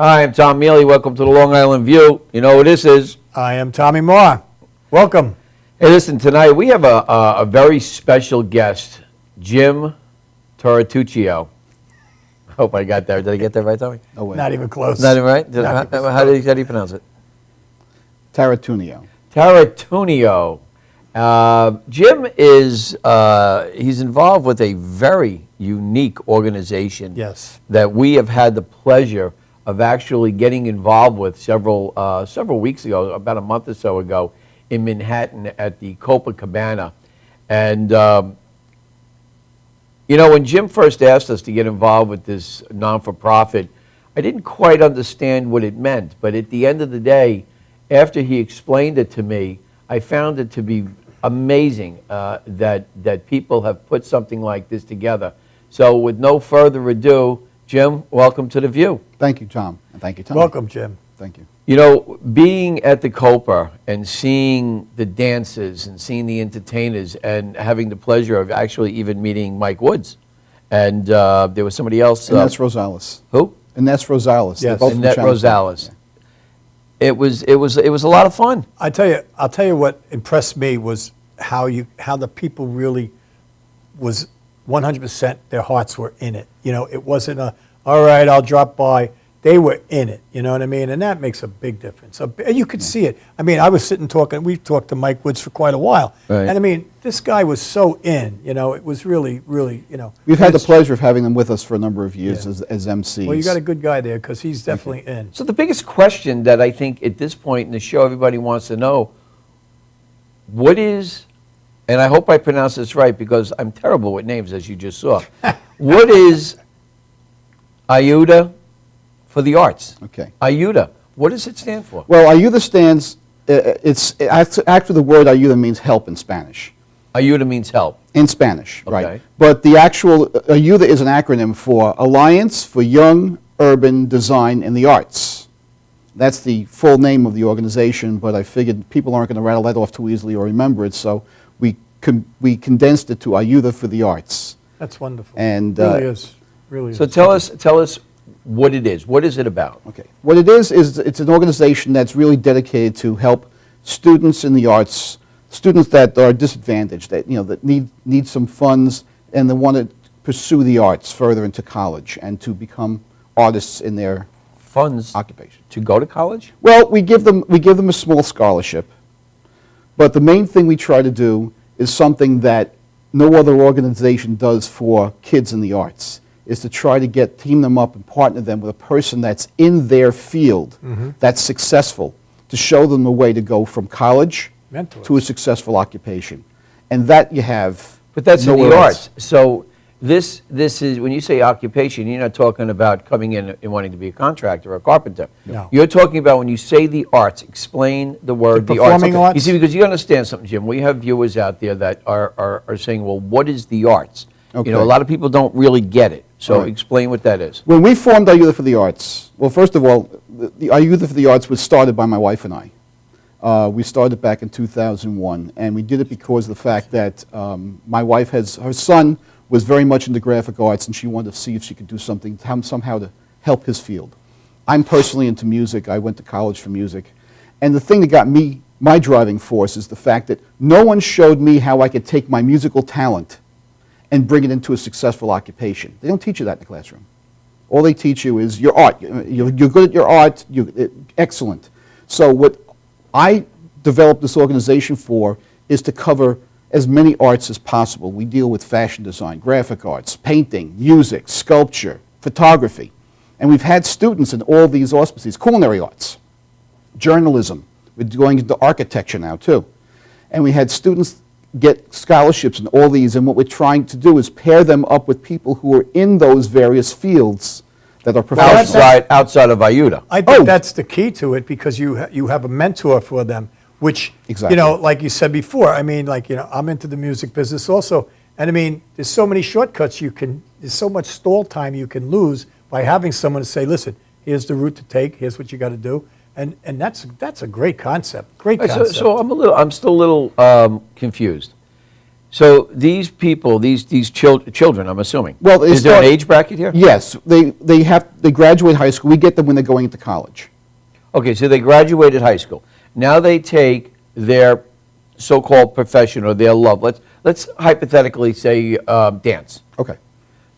Hi, I'm Tom Mealy. Welcome to the Long Island View. You know who this is. I am Tommy Moore. Welcome. Hey, listen, tonight we have a very special guest, Jim Toratuccio. I hope I got there. Did I get that right, Tommy? Oh, wait. Not even close. Not even right? How do you pronounce it? Taratunio. Taratunio. Jim is he's involved with a very unique organization. Yes. That we have had the pleasure of actually getting involved with several weeks ago, about a month or so ago, in Manhattan at the Copacabana. And you know, when Jim first asked us to get involved with this non-for-profit, I didn't quite understand what it meant. But at the end of the day, after he explained it to me, I found it to be amazing that people have put something like this together. So with no further ado, Jim, welcome to The View. Thank you, Tom. And thank you, Tom. Welcome, Jim. Thank you. You know, being at the Copa and seeing the dances and seeing the entertainers and having the pleasure of actually even meeting Mike Woods. And there was somebody else. Ines Rosales. Who? Ines Rosales. Yes. Annette Rosales. It was a lot of fun. I'll tell you what impressed me was how the people really was 100%, their hearts were in it. You know, it wasn't all right, I'll drop by. They were in it, you know what I mean? And that makes a big difference. You could see it. I mean, I was sitting talking, we've talked to Mike Woods for quite a while. Right. And I mean, this guy was so in, you know, it was really, really, you know. We've had the pleasure of having them with us for a number of years as MCs. Well, you got a good guy there because he's definitely in. So the biggest question that I think at this point in the show everybody wants to know, what is, and I hope I pronounce this right because I'm terrible with names as you just saw, what is Ayuda for the Arts? Okay. Ayuda, what does it stand for? Well, Ayuda stands, actually the word Ayuda means help in Spanish. Ayuda means help. In Spanish, Okay. right. But the actual, Ayuda is an acronym for Alliance for Young Urban Design in the Arts. That's the full name of the organization, but I figured people aren't going to rattle that off too easily or remember it, so we condensed it to Ayuda for the Arts. That's wonderful. And, really is. Really So is. tell us what it is. What is it about? Okay. What it is it's an organization that's really dedicated to help students in the arts, students that are disadvantaged, that, you know, that need some funds and they want to pursue the arts further into college and to become artists in their Funds occupation. to go to college? Well, we give them a small scholarship, but the main thing we try to do is something that no other organization does for kids in the arts, is to try to team them up and partner them with a person that's in their field, that's successful, to show them a way to go from college Mentors. to a successful occupation. And that you have But that's in nowhere the else. arts. So this is, when you say occupation, you're not talking about coming in and wanting to be a contractor or a carpenter. No. You're talking about when you say the arts, explain the word The the arts. performing arts? You see, because you understand something, Jim. We have viewers out there that are saying, well, what is the arts? Okay. You know, a lot of people don't really get it. So All right. explain what that is. When we formed Ayuda for the Arts, well, first of all, the Ayuda for the Arts was started by my wife and I. We started back in 2001, and we did it because of the fact that my wife her son was very much into graphic arts, and she wanted to see if she could do something somehow to help his field. I'm personally into music. I went to college for music. And the thing that got me, my driving force, is the fact that no one showed me how I could take my musical talent and bring it into a successful occupation. They don't teach you that in the classroom. All they teach you is your art. You're good at your art, excellent. So what I developed this organization for is to cover as many arts as possible. We deal with fashion design, graphic arts, painting, music, sculpture, photography. And we've had students in all these auspices, culinary arts, journalism. We're going into architecture now too. And we had students get scholarships in all these, and what we're trying to do is pair them up with people who are in those various fields that are professional. Outside of Ayuda. I think that's the key to it because you have a mentor for them, which, Exactly. you know, like you said before, I mean, like, you know, I'm into the music business also. And I mean, there's so many shortcuts there's so much stall time you can lose by having someone to say, listen, here's the route to take, here's what you got to do. And that's a great concept, great concept. So I'm still a little confused. So these people, these children, I'm assuming. Well, they is there an start- age bracket here? Yes, they graduate high school. We get them when they're going into college. Okay, so they graduated high school. Now they take their so-called profession or their love. Let's hypothetically say dance. Okay.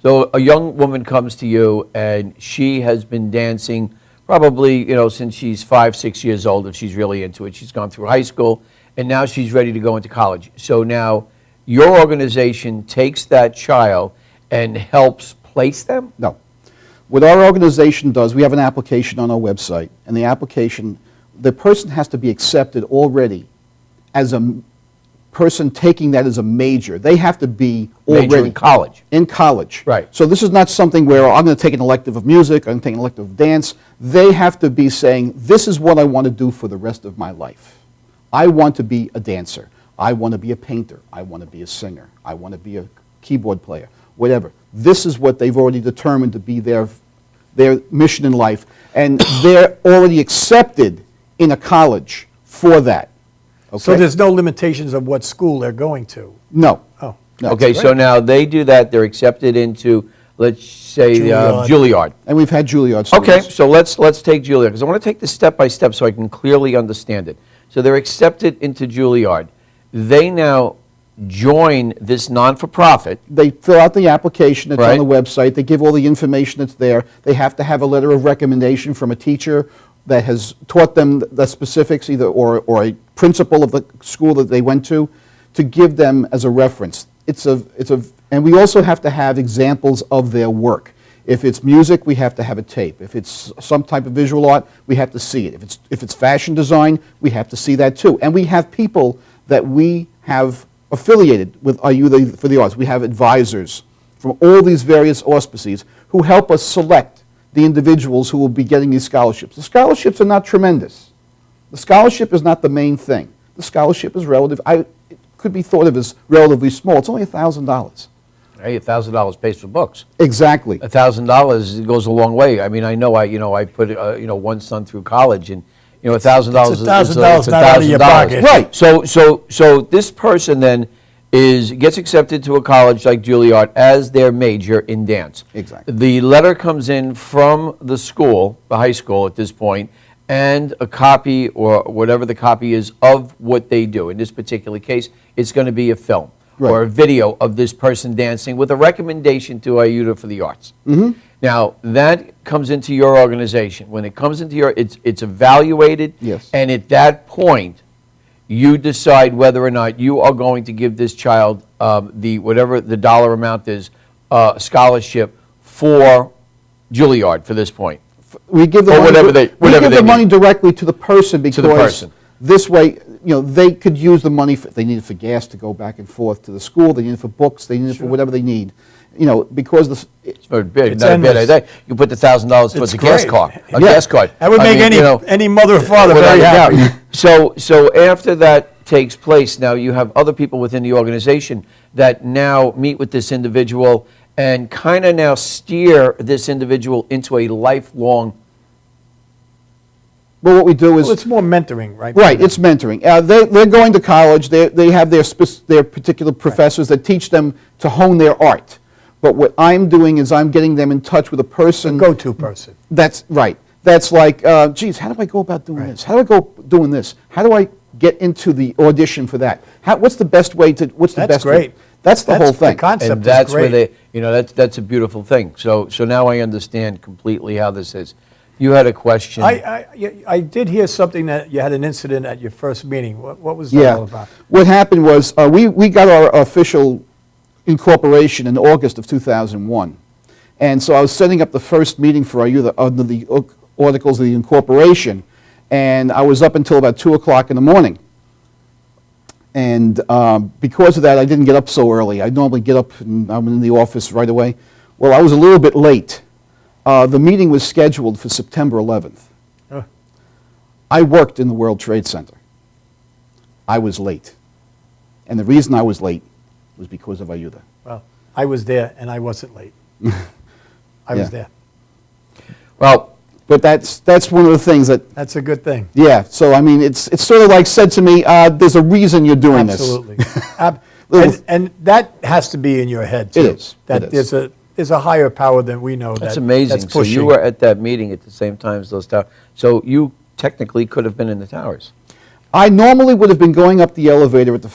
So a young woman comes to you and she has been dancing probably, since she's 5, 6 years old, if she's really into it. She's gone through high school and now she's ready to go into college. So now your organization takes that child and helps place them? No. What our organization does, we have an application on our website, and the application, the person has to be accepted already as a person taking that as a major. They have to be already Major in college. In college. Right. So this is not something where I'm going to take an elective of music, I'm going to take an elective of dance. They have to be saying, this is what I want to do for the rest of my life. I want to be a dancer. I want to be a painter. I want to be a singer. I want to be a keyboard player. Whatever. This is what they've already determined to be their mission in life, and they're already accepted in a college for that. Okay? So there's no limitations of what school they're going to? No. Oh. No. Okay, so now they do that, they're accepted into, let's say, Juilliard. Juilliard. And we've had Juilliard Okay, students. so let's take Juilliard, because I want to take this step by step so I can clearly understand it. So they're accepted into Juilliard. They now join this non-for-profit. They fill out the application that's Right. on the website. They give all the information that's there. They have to have a letter of recommendation from a teacher that has taught them the specifics, either or a principal of the school that they went to give them as a reference. And we also have to have examples of their work. If it's music, we have to have a tape. If it's some type of visual art, we have to see it. If it's fashion design, we have to see that too. And we have people that we have affiliated with Are You for the Arts. We have advisors from all these various auspices who help us select the individuals who will be getting these scholarships. The scholarships are not tremendous. The scholarship is not the main thing. The scholarship is relative. It could be thought of as relatively small. It's only $1,000. Hey, $1,000 pays for books. Exactly. $1,000 goes a long way. I mean, I know I put one son through college, and $1,000 It's $1,000 not out of your pocket. Right. So this person then gets accepted to a college like Juilliard as their major in dance. Exactly. The letter comes in from the school, the high school at this point, and a copy or whatever the copy is of what they do. In this particular case, it's going to be a film or a video of this person dancing with a recommendation to IUTA for the Arts. Mm-hmm. Now, that comes into your organization. When it comes into it's evaluated, Yes. And at that point, you decide whether or not you are going to give this child whatever the dollar amount is, scholarship for Juilliard for this point. We give the Or money, whatever they- we whatever give they the money need. directly to the person because person. this way, they could use the money. They need it for gas to go back and forth to the school. They need it for books. They need it for whatever they need. Because It's not a bad endless. idea. You put the $1,000 towards It's a gas great. card, a Yeah. gas card. That would I make mean, any mother or father without very a doubt. happy. So after that takes place, now you have other people within the organization that now meet with this individual and kind of now steer this individual into a lifelong. Well, what we do is Well, it's more mentoring, right? right. It's mentoring. They're going to college. They have their particular professors that teach them to hone their art. But what I'm doing is I'm getting them in touch with a person. Go-to person. That's right. That's like, geez, how do I go about doing this? How do I go doing this? How do I get into the audition for that? What's the best way to? What's the That's best? great. That's the whole The thing. concept And that's is where great. that's a beautiful thing. So now I understand completely how this is. You had a question. I did hear something that you had an incident at your first meeting. What was that all about? What happened was we got our official incorporation in August of 2001. And so I was setting up the first meeting for IUTA under the articles of the incorporation, and I was up until about 2 o'clock in the morning. And because of that, I didn't get up so early. I normally get up and I'm in the office right away. Well, I was a little bit late. The meeting was scheduled for September 11th. Huh. I worked in the World Trade Center. I was late. And the reason I was late was because of IUTA. Well, I was there and I wasn't late. I was Yeah. there. Well, But that's one of the things that, That's a good thing. yeah, so I mean, it's sort of like said to me, there's a reason you're doing this. Absolutely. And that has to be in your head, too. It is. That It is. there's a higher power than we know. That's amazing. That's So pushing. you were at that meeting at the same time as those towers. So you technically could have been in the towers. I normally would have been going up the elevator at the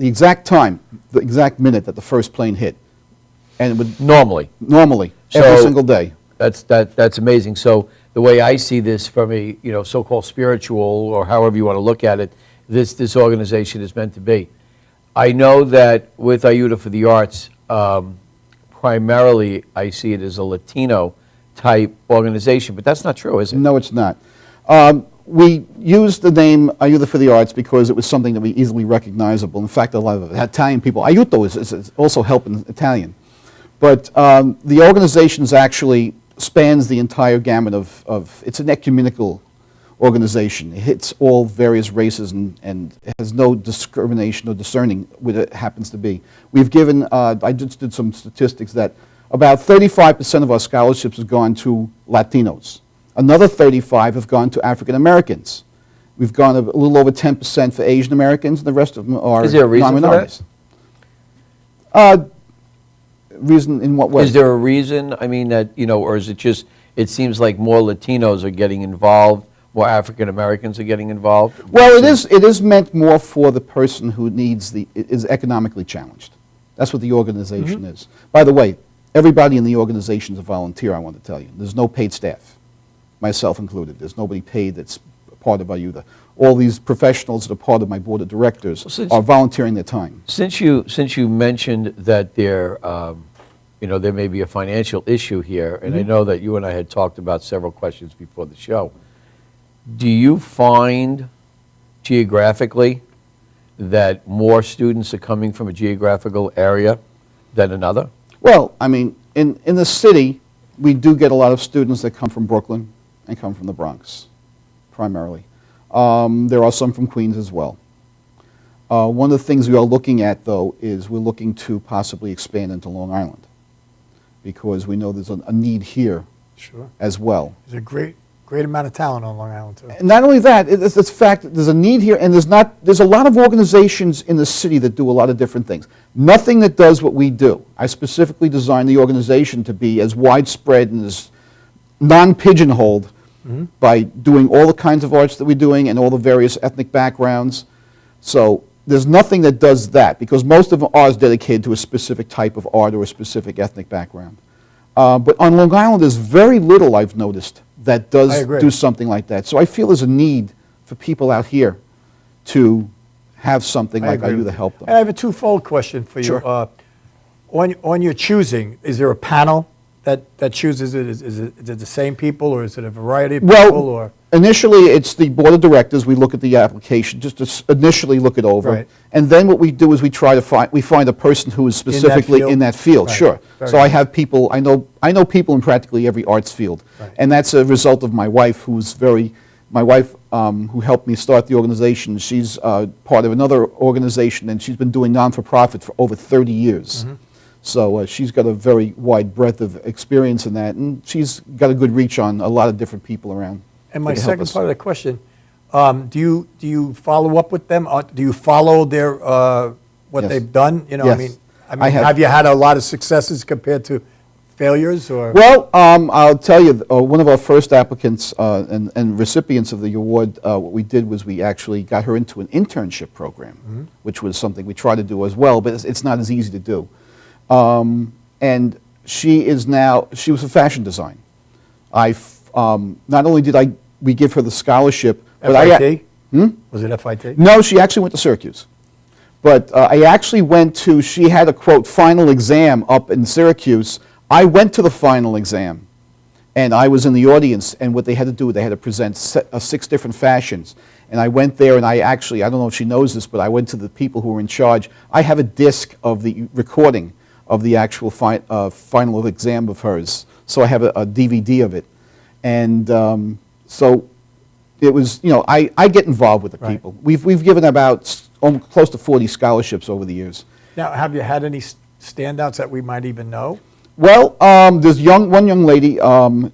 exact minute that the first plane hit. And it would Normally. normally, every So- single day. That's amazing. So the way I see this from a so-called spiritual or however you want to look at it, this organization is meant to be. I know that with Ayuda for the Arts, primarily I see it as a Latino type organization, but that's not true, is it? No, it's not. We used the name Ayuda for the Arts because it was something that was easily recognizable. In fact, a lot of Italian people, aiuto is also help in Italian. But the organization actually spans the entire gamut of it's an ecumenical organization. It hits all various races and it has no discrimination or discerning what it happens to be. We've given, I just did some statistics that about 35% of our scholarships have gone to Latinos. Another 35 have gone to African Americans. We've gone a little over 10% for Asian Americans, and the rest of them are Is there a reason for non-minorities. Reason in what way? Is there a reason, I mean, that, or is it just, it seems like more Latinos are getting involved, more African Americans are getting involved? Well, it is meant more for the person who is economically challenged. That's what the organization is. By the way, everybody in the organization is a volunteer, I want to tell you. There's no paid staff, myself included. There's nobody paid that's part of Ayuda. All these professionals that are part of my board of directors are volunteering their time. Since you mentioned that there may be a financial issue here, and I know that you and I had talked about several questions before the show, do you find geographically that more students are coming from a geographical area than another? Well, I mean, in the city, we do get a lot of students that come from Brooklyn and come from the Bronx, primarily. There are some from Queens as well. One of the things we are looking at, though, is we're looking to possibly expand into Long Island because we know there's a need here Sure. as well. There's a great amount of talent on Long Island, too. And not only that, it's the fact that there's a need here, and there's a lot of organizations in the city that do a lot of different things. Nothing that does what we do. I specifically designed the organization to be as widespread and as non-pigeonholed by doing all the kinds of arts that we're doing and all the various ethnic backgrounds. So there's nothing that does that because most of ours is dedicated to a specific type of art or a specific ethnic background. But on Long Island, there's very little I've noticed that does do something like that. So I feel there's a need for people out here to have something like Ayuda help them. And I have a twofold question for you. Sure. On your choosing, is there a panel that chooses it? Is it the same people, or is it a variety of people? Or initially, it's the board of directors. We look at the application, just to initially look it over. Right. And then what we do is we find a person who is specifically in that field. Right. Sure. Very So I good. have people, I know people in practically every arts field. Right. And that's a result of my wife, who helped me start the organization. She's part of another organization, and she's been doing non-for-profit for over 30 years. So she's got a very wide breadth of experience in that, and she's got a good reach on a lot of different people around. And my that can help second us. part of the question, do you follow up with them? Do you follow their what Yes. they've done? Yes. I mean, have you had a lot of successes compared to failures? Or Well, I'll tell you, one of our first applicants and recipients of the award, what we did was we actually got her into an internship program, which was something we try to do as well, but it's not as easy to do. And she was a fashion design. Not only did we give her the scholarship, but FIT? Was it FIT? No, she actually went to Syracuse. But I actually she had a, quote, final exam up in Syracuse. I went to the final exam, and I was in the audience, and what they had to do, they had to present 6 different fashions. And I went there, and I don't know if she knows this, but I went to the people who were in charge. I have a disc of the recording of the actual final exam of hers. So I have a DVD of it. And so it was, I get involved with the Right. people. We've given about close to 40 scholarships over the years. Now, have you had any standouts that we might even know? Well, there's one young lady.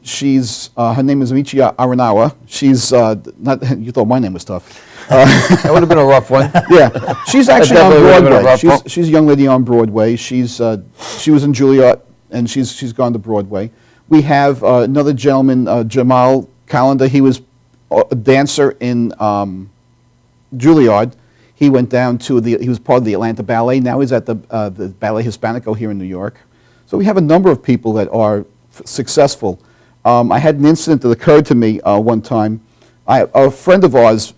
She's her name is Michi Aranawa. She's not. You thought my name was tough. That would have been a rough one. Yeah, she's actually on definitely would've been a Broadway. rough one. She's a young lady on Broadway. She was in Juilliard, and she's gone to Broadway. We have another gentleman, Jamal Calendar. He was a dancer in Juilliard. He went down to he was part of the Atlanta Ballet. Now he's at the Ballet Hispanico here in New York. So we have a number of people that are successful. I had an incident that occurred to me one time. A friend of ours,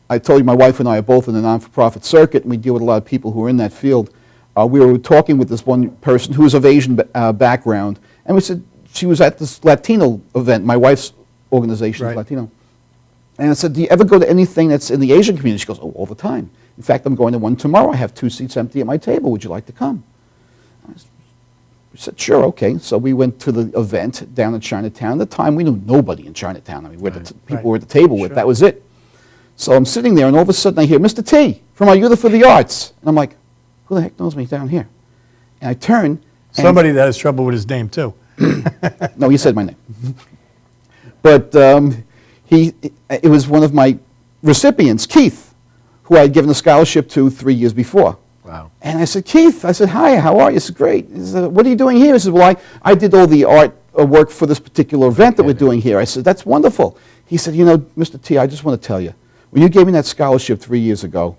I told you my wife and I are both in the non-for-profit circuit, and we deal with a lot of people who are in that field. We were talking with this one person who was of Asian background, and we said she was at this Latino event. My wife's organization is Latino. And I said, do you ever go to anything that's in the Asian community? She goes, oh, all the time. In fact, I'm going to one tomorrow. I have 2 seats empty at my table. Would you like to come? We said, sure, okay. So we went to the event down in Chinatown. At the time, we knew nobody in Chinatown. I mean, people were at the table with. That was it. So I'm sitting there, and all of a sudden I hear, Mr. T, from our Youth for the Arts. And I'm like, who the heck knows me down here? And I turn. Somebody that has trouble with his name, too. No, he said my name. But it was one of my recipients, Keith, who I had given a scholarship to 3 years before. Wow. And I said, Keith, I said, hi, how are you? He said, great. He said, what are you doing here? He said, well, I did all the art work for this particular event that we're doing here. I said, that's wonderful. He said, you know, Mr. T, I just want to tell you, when you gave me that scholarship 3 years ago,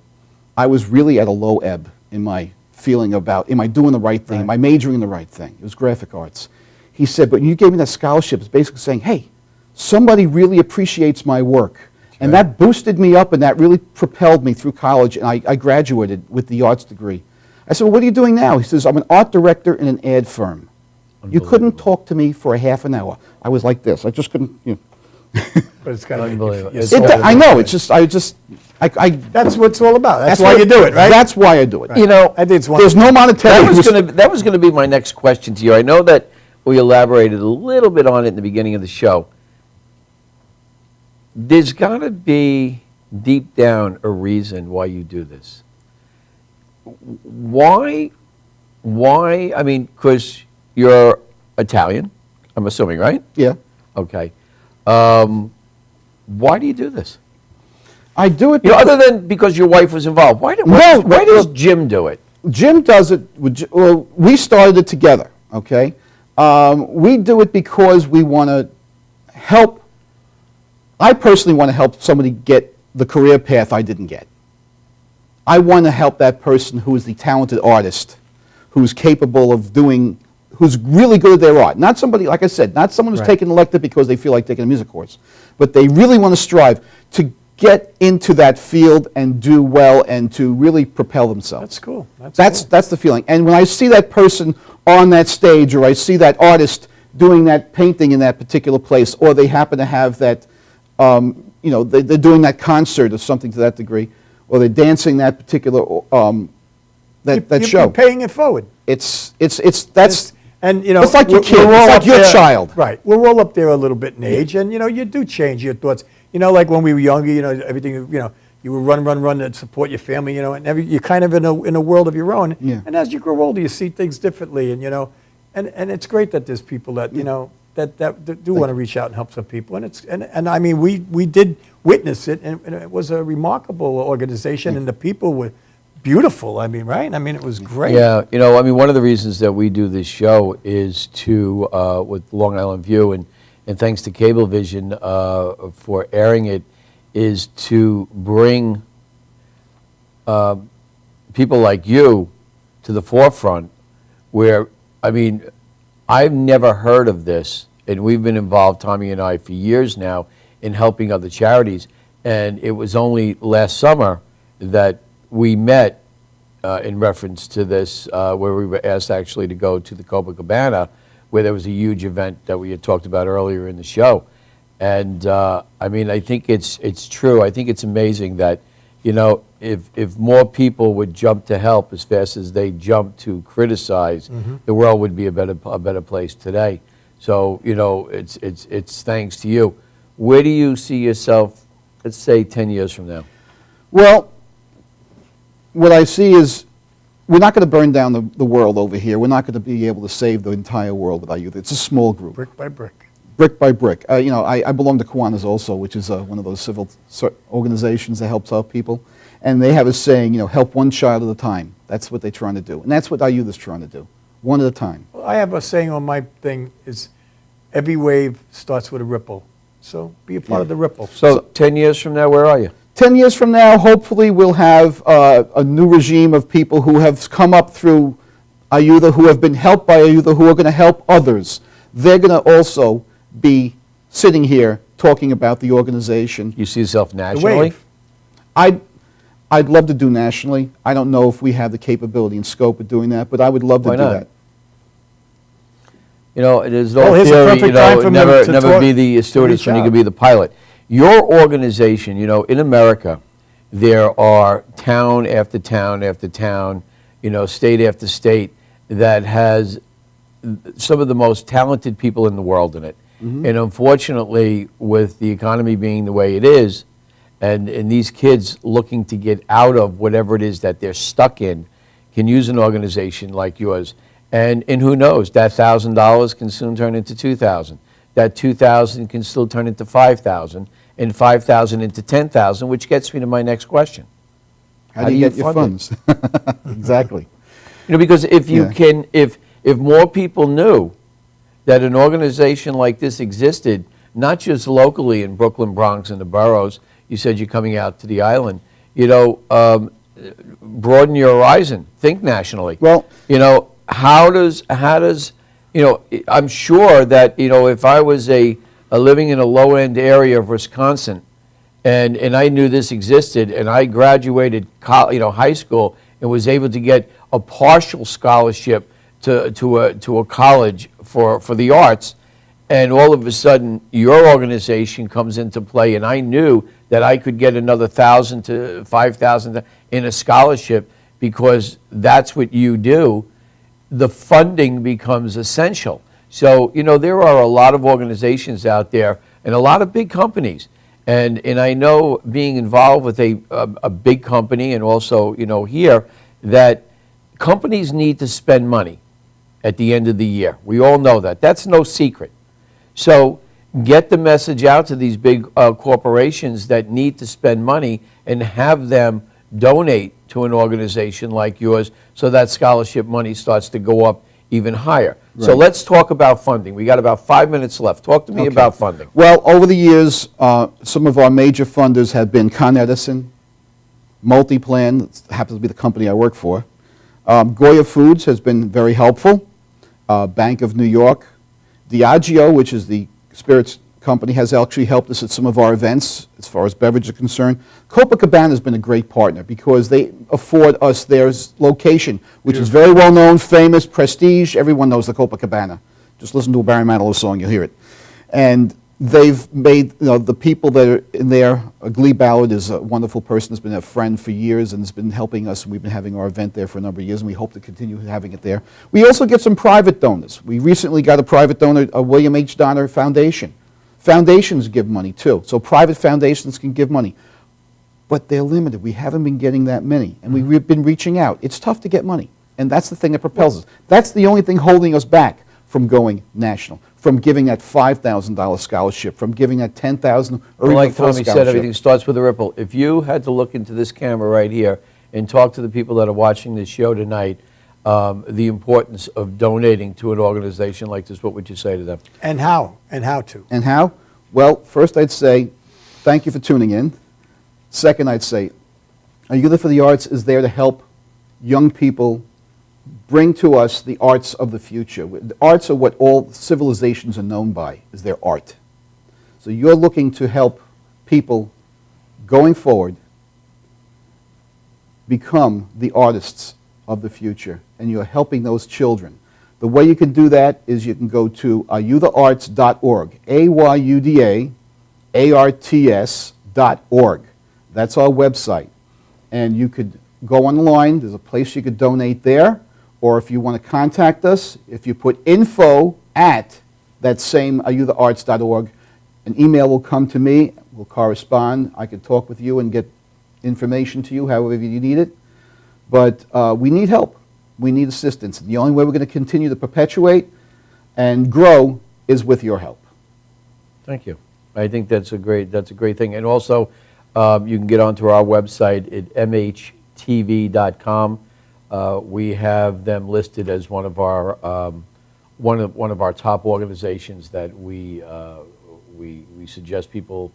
I was really at a low ebb in my feeling about, am I doing the right thing? Am I majoring in the right thing? It was graphic arts. He said, but when you gave me that scholarship, it's basically saying, hey, somebody really appreciates my work. And that boosted me up, and that really propelled me through college, and I graduated with the arts degree. I said, well, what are you doing now? He says, I'm an art director in an ad firm. You couldn't talk to me for a half an hour. I was like this. I just couldn't, you know. But it's kind of Unbelievable. I know, it's just, That's what it's all about. That's why you do it, right? That's why I do it. You know, I think it's There's no monetary. that was going to be my next question to you. I know that we elaborated a little bit on it in the beginning of the show. There's got to be, deep down, a reason why you do this. Why, I mean, because you're Italian, I'm assuming, right? Yeah. Okay. Why do you do this? I do it You know, other than because your wife was involved. Why does Jim do it? Jim does it, well, we started it together, okay? We do it because we want to help. I personally want to help somebody get the career path I didn't get. I want to help that person who is the talented artist, who's capable of doing, who's really good at their art. Not somebody, like I said, not someone who's taking an elective because they feel like taking a music course, but they really want to strive to get into that field and do well and to really propel themselves. That's cool. That's the feeling. And when I see that person on that stage, or I see that artist doing that painting in that particular place, or they happen to have that, you know, they're doing that concert or something to that degree, or they're dancing that particular that show. You're paying it forward. That's And you know, it's like your kid. It's like your child. Right. We're all up there a little bit in age, and you know, you do change your thoughts. You know, like when we were younger, you know, everything. You know, you would run to support your family. You know, and you're kind of in a world of your own. Yeah. And as you grow older, you see things differently, and you know, and it's great that there's people that you know that do want to reach out and help some people, and I mean, we did witness it, and it was a remarkable organization, and the people were beautiful. I mean, right? I mean, it was great. Yeah, you know, I mean, one of the reasons that we do this show is to, with Long Island View, and thanks to Cablevision for airing it, is to bring people like you to the forefront where, I mean, I've never heard of this, and we've been involved, Tommy and I, for years now in helping other charities, and it was only last summer that we met in reference to this, where we were asked actually to go to the Copacabana, where there was a huge event that we had talked about earlier in the show. And I mean, I think it's true. I think it's amazing that, you know, if more people would jump to help as fast as they jump to criticize, the world would be a better place today. So, you know, it's thanks to you. Where do you see yourself, let's say, 10 years from now? Well, what I see is we're not going to burn down the world over here. We're not going to be able to save the entire world with our youth. It's a small group. Brick by brick. Brick by brick. I belong to Kiwanis also, which is one of those civil organizations that helps out people. And they have a saying, help one child at a time. That's what they're trying to do. And that's what our youth is trying to do, one at a time. Well, I have a saying on my thing is every wave starts with a ripple. So be a part of the ripple. So 10 years from now, where are you? 10 years from now, hopefully we'll have a new regime of people who have come up through Ayuda, who have been helped by Ayuda, who are going to help others. They're going to also be sitting here talking about the organization. You see yourself The nationally? wave. I'd love to do nationally. I don't know if we have the capability and scope of doing that, but I would love to Why do not? that. There's Well, no here's a theory, perfect time for me never to never talk- be the stewardess reach when you out. can be the pilot. Your organization, in America, there are town after town after town, state after state that has some of the most talented people in the world in it. And unfortunately, with the economy being the way it is, and these kids looking to get out of whatever it is that they're stuck in, can use an organization like yours. And who knows, that $1,000 can soon turn into $2,000. That $2,000 can still turn into $5,000, and $5,000 into $10,000, which gets me to my next question. How do you get your fund funds? Exactly. Because if you Yeah. can, if more people knew that an organization like this existed, not just locally in Brooklyn, Bronx, and the boroughs, you said you're coming out to the island, broaden your horizon, think nationally. Well, How does I'm sure that if I was living in a low end area of Wisconsin, and I knew this existed, and I graduated high school and was able to get a partial scholarship to a college for the arts, and all of a sudden your organization comes into play, and I knew that I could get another $1,000 to $5,000 in a scholarship because that's what you do, the funding becomes essential. So, there are a lot of organizations out there and a lot of big companies. And I know being involved with a big company and also, here, that companies need to spend money at the end of the year. We all know that. That's no secret. So get the message out to these big corporations that need to spend money and have them donate to an organization like yours so that scholarship money starts to go up even higher. So Right. let's talk about funding. We got about 5 minutes left. Talk to me Okay. about funding. Well, over the years, some of our major funders have been Con Edison, Multiplan, that happens to be the company I work for. Goya Foods has been very helpful. Bank of New York. Diageo, which is the spirits company, has actually helped us at some of our events as far as beverage are concerned. Copacabana has been a great partner because they afford us their location, which is very well known, famous, prestige. Everyone knows the Copacabana. Just listen to a Barry Manilow song, you'll hear it. And they've made, the people that are in there, Glee Ballard is a wonderful person, has been a friend for years and has been helping us. We've been having our event there for a number of years, and we hope to continue having it there. We also get some private donors. We recently got a private donor, a William H. Donner Foundation. Foundations give money too, so private foundations can give money. But they're limited. We haven't been getting that many, and we've been reaching out. It's tough to get money, and that's the thing that propels us. That's the only thing holding us back from going national, from giving that $5,000 scholarship, from giving that $10,000 or even Like a full Tommy said, scholarship. everything starts with a ripple. If you had to look into this camera right here and talk to the people that are watching this show tonight, the importance of donating to an organization like this, what would you say to them? And how? And how to? And how? Well, first I'd say, thank you for tuning in. Second, I'd say, Youth for the Arts is there to help young people bring to us the arts of the future. The arts are what all civilizations are known by, is their art. So you're looking to help people going forward become the artists of the future, and you're helping those children. The way you can do that is you can go to ayudaarts.org, AYUDAARTS.org. That's our website. And you could go online, there's a place you could donate there, or if you want to contact us, if you put info at that same ayudaarts.org, an email will come to me, we'll correspond, I can talk with you and get information to you however you need it. But we need help. We need assistance. The only way we're going to continue to perpetuate and grow is with your help. Thank you. I think that's a great thing. And also, you can get onto our website at MHTV.com. We have them listed as one of our top organizations that we suggest people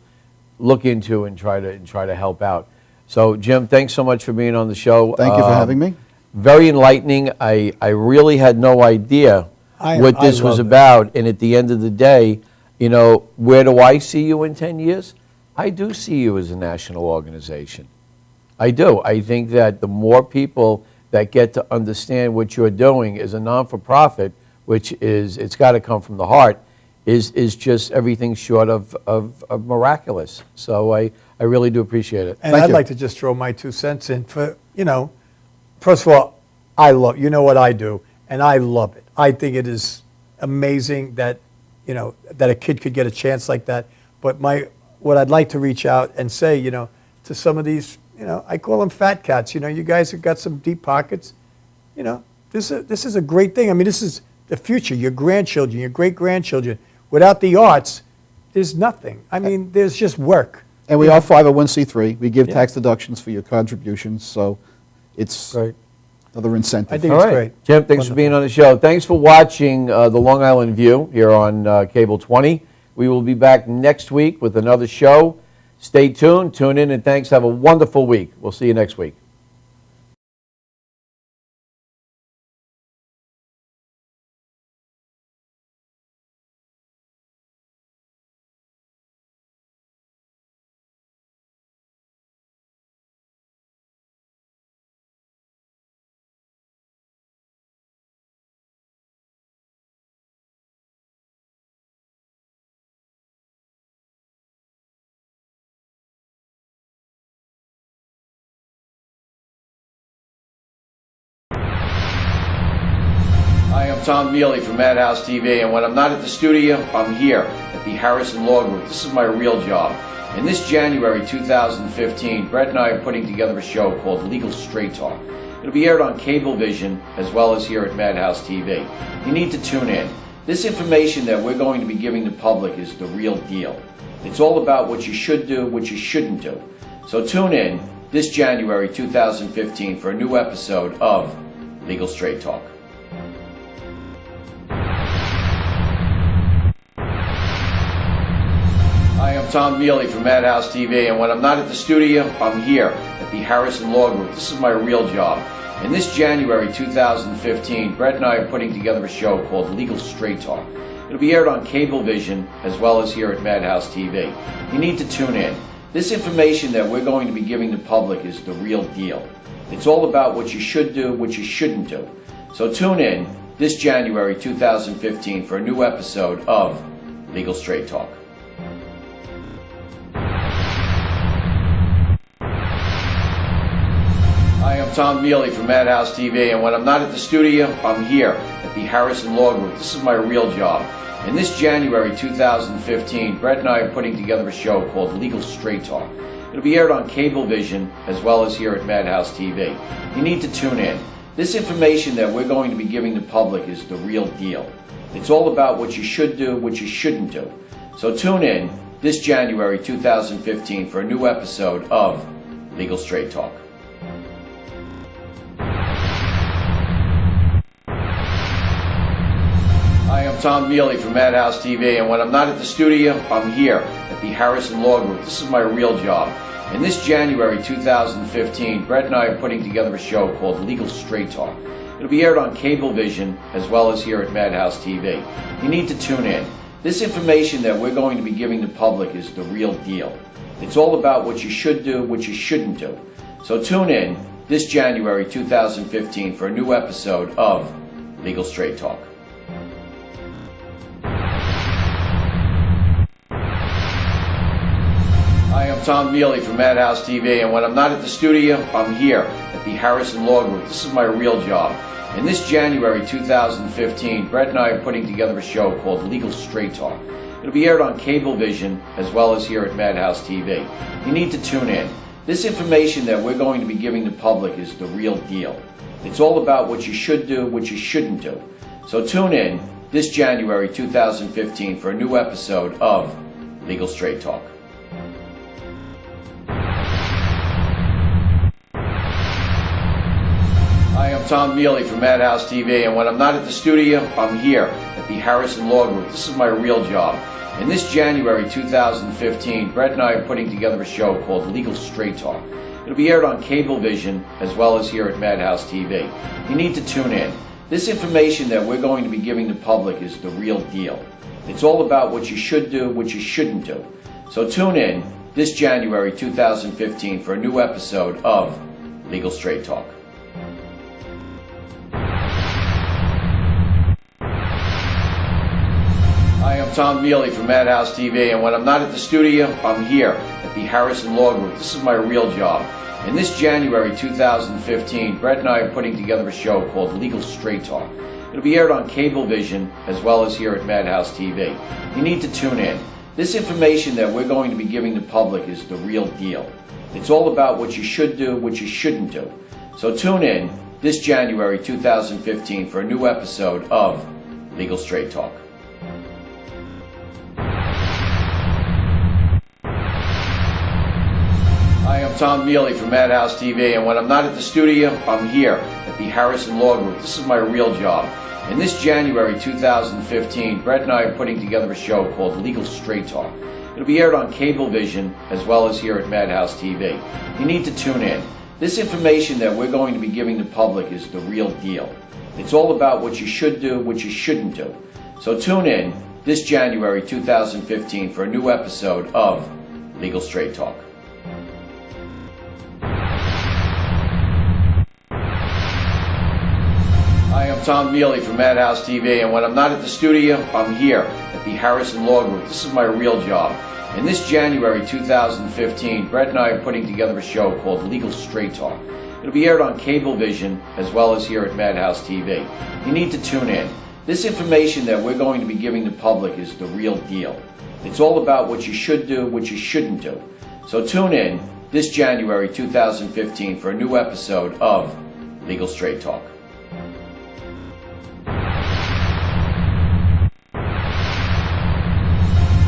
look into and try to help out. So, Jim, thanks so much for being on the show. Thank you for having me. Very enlightening. I really had no idea what this was about. And at the end of the day, you know, where do I see you in 10 years? I do see you as a national organization. I do. I think that the more people that get to understand what you're doing as a non-for-profit, which is, it's got to come from the heart, is just everything short of miraculous. So I really do appreciate it. And I'd like to just throw my 2 cents in for, you know, first of all, you know what I do, and I love it. I think it is amazing that, you know, that a kid could get a chance like that. But what I'd like to reach out and say, you know, to some of these, you know, I call them fat cats. You know, you guys have got some deep pockets. You know, this is a great thing. I mean, this is the future. Your grandchildren, your great-grandchildren. Without the arts, there's nothing. I mean, there's just work. And we are 501c3. We give tax deductions for your contributions, so it's another incentive. I think it's great. Jim, thanks for being on the show. Thanks for watching the Long Island View here on Cable 20. We will be back next week with another show. Stay tuned, tune in, and thanks. Have a wonderful week. We'll see you next week. Hi, I'm Tom Mealy from MadHouseTV, and when I'm not at the studio, I'm here at the Harrison Law Group. This is my real job. And this January 2015, Brett and I are putting together a show called Legal Straight Talk. It'll be aired on Cablevision as well as here at MadHouseTV. You need to tune in. This information that we're going to be giving the public is the real deal. It's all about what you should do, what you shouldn't do. So tune in this January 2015 for a new episode of Legal Straight Talk. Hi, I'm Tom Mealy from MadHouseTV, and when I'm not at the studio, I'm here at the Harrison Law Group. This is my real job. And this January 2015, Brett and I are putting together a show called Legal Straight Talk. It'll be aired on Cablevision as well as here at MadHouseTV. You need to tune in. This information that we're going to be giving the public is the real deal. It's all about what you should do, what you shouldn't do. So tune in this January 2015 for a new episode of Legal Straight Talk. Hi, I'm Tom Mealy from MadHouseTV, and when I'm not at the studio, I'm here at the Harrison Law Group. This is my real job. And this January 2015, Brett and I are putting together a show called Legal Straight Talk. It'll be aired on Cablevision as well as here at MadHouseTV. You need to tune in. This information that we're going to be giving the public is the real deal. It's all about what you should do, what you shouldn't do. So tune in this January 2015 for a new episode of Legal Straight Talk. Hi, I'm Tom Mealy from MadHouseTV, and when I'm not at the studio, I'm here at the Harrison Law Group. This is my real job. And this January 2015, Brett and I are putting together a show called Legal Straight Talk. It'll be aired on Cablevision as well as here at MadHouseTV. You need to tune in. This information that we're going to be giving the public is the real deal. It's all about what you should do, what you shouldn't do. So tune in this January 2015 for a new episode of Legal Straight Talk. Hi, I'm Tom Mealy from MadHouseTV, and when I'm not at the studio, I'm here at the Harrison Law Group. This is my real job. And this January 2015, Brett and I are putting together a show called Legal Straight Talk. It'll be aired on Cablevision as well as here at MadHouseTV. You need to tune in. This information that we're going to be giving the public is the real deal. It's all about what you should do, what you shouldn't do. So tune in this January 2015 for a new episode of Legal Straight Talk. Hi, I'm Tom Mealy from MadHouseTV, and when I'm not at the studio, I'm here at the Harrison Law Group. This is my real job. And this January 2015, Brett and I are putting together a show called Legal Straight Talk. It'll be aired on Cablevision as well as here at MadHouseTV. You need to tune in. This information that we're going to be giving the public is the real deal. It's all about what you should do, what you shouldn't do. So tune in this January 2015 for a new episode of Legal Straight Talk. Hi, I'm Tom Mealy from MadHouseTV, and when I'm not at the studio, I'm here at the Harrison Law Group. This is my real job. And this January 2015, Brett and I are putting together a show called Legal Straight Talk. It'll be aired on Cablevision as well as here at MadHouseTV. You need to tune in. This information that we're going to be giving the public is the real deal. It's all about what you should do, what you shouldn't do. So tune in this January 2015 for a new episode of Legal Straight Talk. Hi, I'm Tom Mealy from MadHouseTV, and when I'm not at the studio, I'm here at the Harrison Law Group. This is my real job. And this January 2015, Brett and I are putting together a show called Legal Straight Talk. It'll be aired on Cablevision as well as here at MadHouseTV. You need to tune in. This information that we're going to be giving the public is the real deal. It's all about what you should do, what you shouldn't do. So tune in this January 2015 for a new episode of Legal Straight Talk. Hi, I'm Tom Mealy from MadHouseTV, and when I'm not at the studio, I'm here at the Harrison Law Group. This is my real job. And this January 2015, Brett and I are putting together a show called Legal Straight Talk. It'll be aired on Cablevision as well as here at MadHouseTV. You need to tune in. This information that we're going to be giving the public is the real deal. It's all about what you should do, what you shouldn't do. So tune in this January 2015 for a new episode of Legal Straight Talk.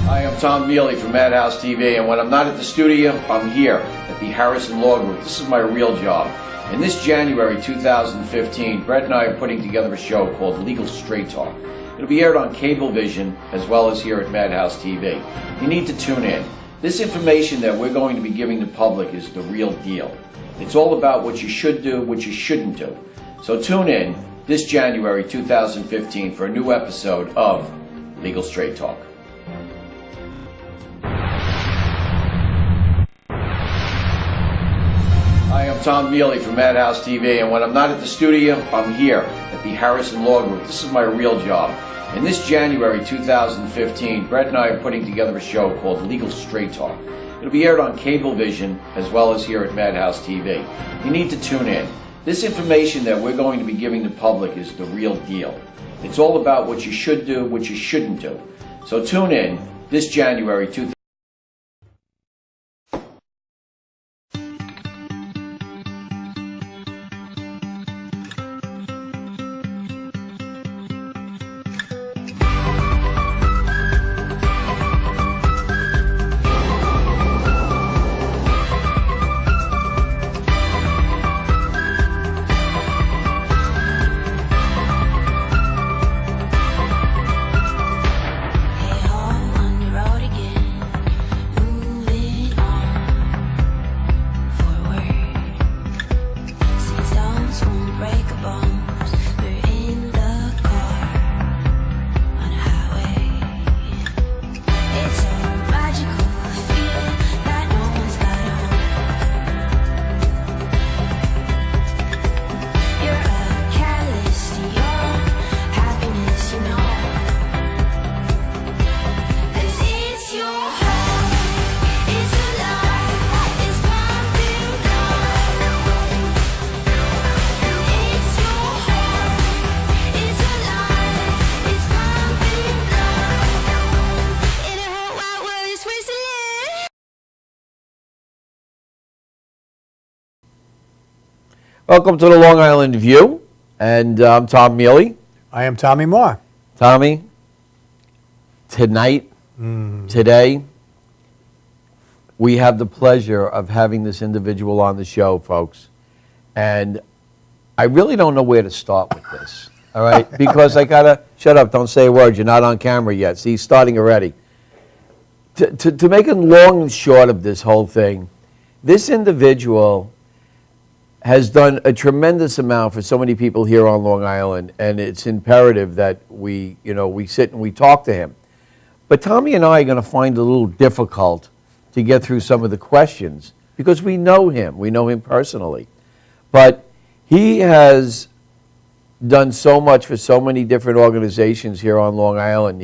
Hi, I'm Tom Mealy from MadHouseTV, and when I'm not at the studio, I'm here at the Harrison Law Group. This is my real job. And this January 2015, Brett and I are putting together a show called Legal Straight Talk. It'll be aired on Cablevision as well as here at MadHouseTV. You need to tune in. This information that we're going to be giving the public is the real deal. It's all about what you should do, what you shouldn't do. So tune in this January 2015 for a new episode of Legal Straight Talk. Hi, I'm Tom Mealy from MadHouseTV, and when I'm not at the studio, I'm here at the Harrison Law Group. This is my real job. And this January 2015, Brett and I are putting together a show called Legal Straight Talk. It'll be aired on Cablevision as well as here at MadHouseTV. You need to tune in. This information that we're going to be giving the public is the real deal. It's all about what you should do, what you shouldn't do. So tune in this January 2015. Hey ho, on the road again. Welcome to the Long Island View, and I'm Tom Mealy. I am Tommy Moore. Tommy, tonight, today, we have the pleasure of having this individual on the show, folks. And I really don't know where to start with this, all right? Because I gotta, shut up, don't say a word, you're not on camera yet. See, he's starting already. To make it long and short of this whole thing, this individual has done a tremendous amount for so many people here on Long Island, and it's imperative that we sit and we talk to him. But Tommy and I are going to find it a little difficult to get through some of the questions because we know him personally. But he has done so much for so many different organizations here on Long Island.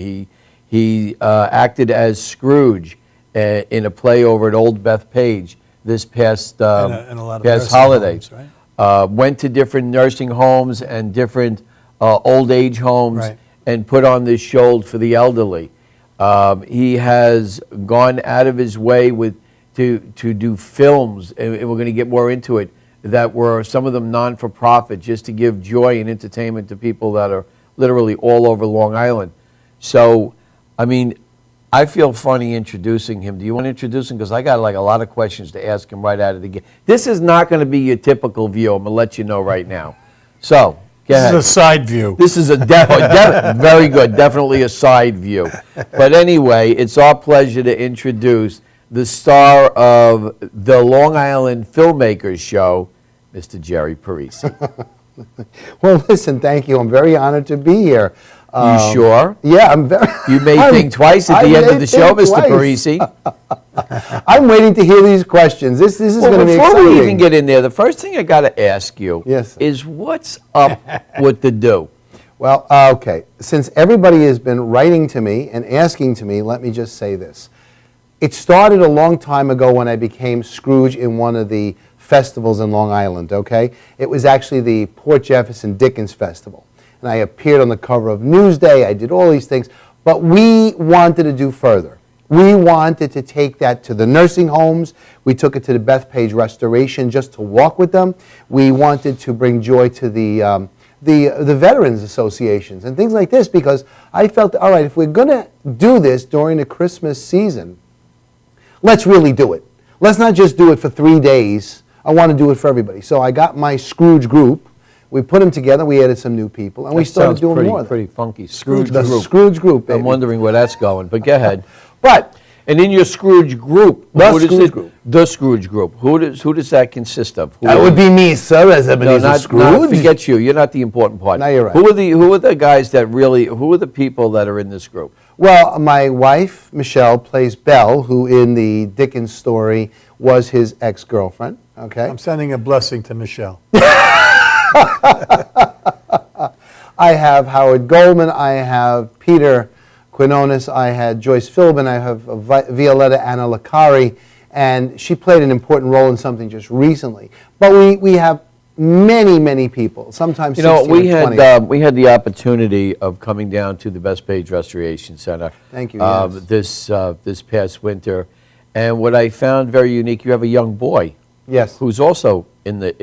He acted as Scrooge in a play over at Old Bethpage this past And a lot of past nursing holiday. homes, right? Went to different nursing homes and different old age homes Right. and put on this show for the elderly. He has gone out of his way to do films, and we're going to get more into it, that were some of them non-for-profit, just to give joy and entertainment to people that are literally all over Long Island. So, I mean, I feel funny introducing him. Do you want to introduce him? Because I got like a lot of questions to ask him right out of the gate. This is not going to be your typical view. I'm going to let you know right now. So, go ahead. This is a side view. This is a very good, definitely a side view. But anyway, it's our pleasure to introduce the star of the Long Island Filmmakers show, Mr. Jerry Parisi. Well, listen, thank you. I'm very honored to be here. You sure? Yeah, I'm very. You may think twice at the end of the show, Mr. Parisi. I'm waiting to hear these questions. This is Well, going to be before exciting. we even get in there, the first thing I got to ask you Yes. is what's up with the do? Well, okay. Since everybody has been writing to me and asking to me, let me just say this. It started a long time ago when I became Scrooge in one of the festivals in Long Island, okay? It was actually the Port Jefferson Dickens Festival. And I appeared on the cover of Newsday. I did all these things. But we wanted to do further. We wanted to take that to the nursing homes. We took it to the Bethpage Restoration just to walk with them. We wanted to bring joy to the Veterans Associations and things like this because I felt, all right, if we're going to do this during the Christmas season, let's really do it. Let's not just do it for 3 days. I want to do it for everybody. So I got my Scrooge group. We put them together. We added some new people, and we started doing more of them. Pretty funky. Scrooge The group. Scrooge group, baby. I'm wondering where that's going, but go ahead. But And in your Scrooge group, The who does Scrooge it- group. the Scrooge group, who does that consist of? Who that are- would be me, sir, as no, Ebenezer not Scrooge. forget you. You're not the important part. No, you're right. Who are the guys that really? Who are the people that are in this group? Well, my wife, Michelle, plays Belle, who in the Dickens story was his ex-girlfriend, okay? I'm sending a blessing to Michelle. I have Howard Goldman, I have Peter Quinones, I had Joyce Philbin, I have Violetta Anna Licari, and she played an important role in something just recently. But we have many, many people, sometimes 16 we or 20. we had the opportunity of coming down to the Bethpage Restoration Center. Thank you, yes. This past winter, and what I found very unique, you have a young boy Yes, who's also in the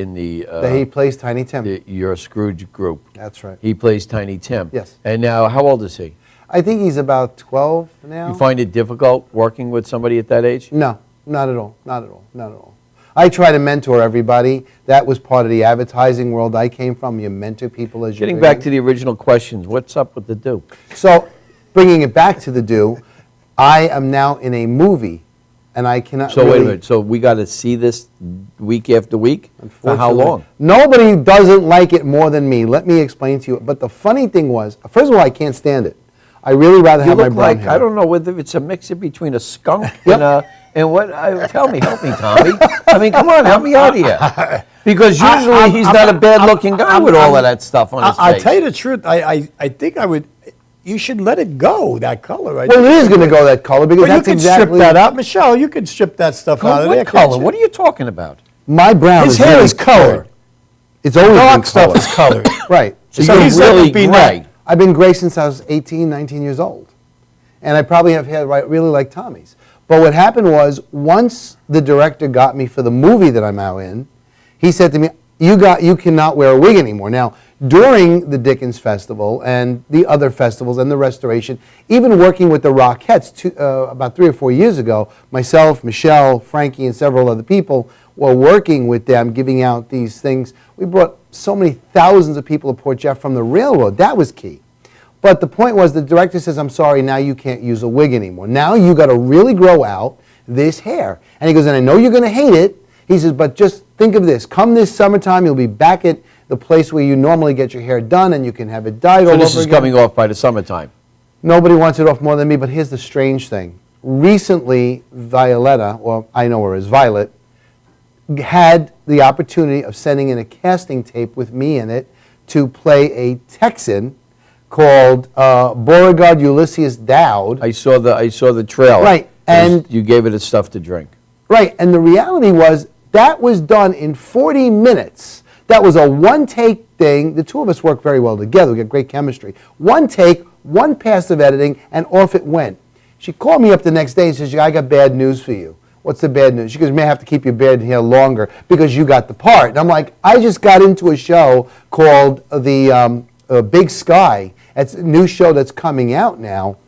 he plays Tiny Tim. your Scrooge group. That's right. He plays Tiny Tim. Yes. And now, how old is he? I think he's about 12 now. You find it difficult working with somebody at that age? No, not at all, not at all, not at all. I try to mentor everybody. That was part of the advertising world I came from. You mentor people as you Getting back to the original questions, what's up with the do? So, bringing it back to the do, I am now in a movie, and I cannot So really, wait a minute, so we got to see this week after week? For how unfortunately- long? Nobody doesn't like it more than me. Let me explain to you. But the funny thing was, first of all, I can't stand it. I really rather You have my look brown like, hair. I don't know whether it's a mixture between a skunk and what, tell me, help me, Tommy. I mean, come on, help me out here. Because usually he's not a bad-looking guy with all of that stuff on his face. I'll tell you the truth. I think you should let it go, that color. Well, it is going to go that color because But you that's can exactly strip that out. Michelle, you can strip that stuff out of there. What color? What are you talking about? my brown. His is hair really is colored. It's always Dark been stuff colored. is colored. Right. So So you're he's like really a peanut. gray. I've been gray since I was 18, 19 years old. And I probably have hair really like Tommy's. But what happened was, once the director got me for the movie that I'm now in, he said to me, you cannot wear a wig anymore. Now, during the Dickens Festival and the other festivals and the restoration, even working with the Rockettes about 3 or 4 years ago, myself, Michelle, Frankie, and several other people were working with them, giving out these things. We brought so many thousands of people to Port Jeff from the railroad. That was key. But the point was, the director says, I'm sorry, now you can't use a wig anymore. Now you got to really grow out this hair. And he goes, and I know you're going to hate it. He says, but just think of this. Come this summertime, you'll be back at the place where you normally get your hair done, and you can have it dyed all over again. So this is coming off by the summertime. Nobody wants it off more than me, but here's the strange thing. Recently, Violetta, or I know her as Violet, had the opportunity of sending in a casting tape with me in it to play a Texan called Beauregard Ulysses Dowd. I saw the trailer. Right, and you gave it its stuff to drink. Right, and the reality was that was done in 40 minutes. That was a one-take thing. The two of us worked very well together. We got great chemistry. One take, one pass of editing, and off it went. She called me up the next day and says, I got bad news for you. What's the bad news? She goes, you may have to keep your beard here longer because you got the part. And I'm like, I just got into a show called the Big Sky. It's a new show that's coming out now.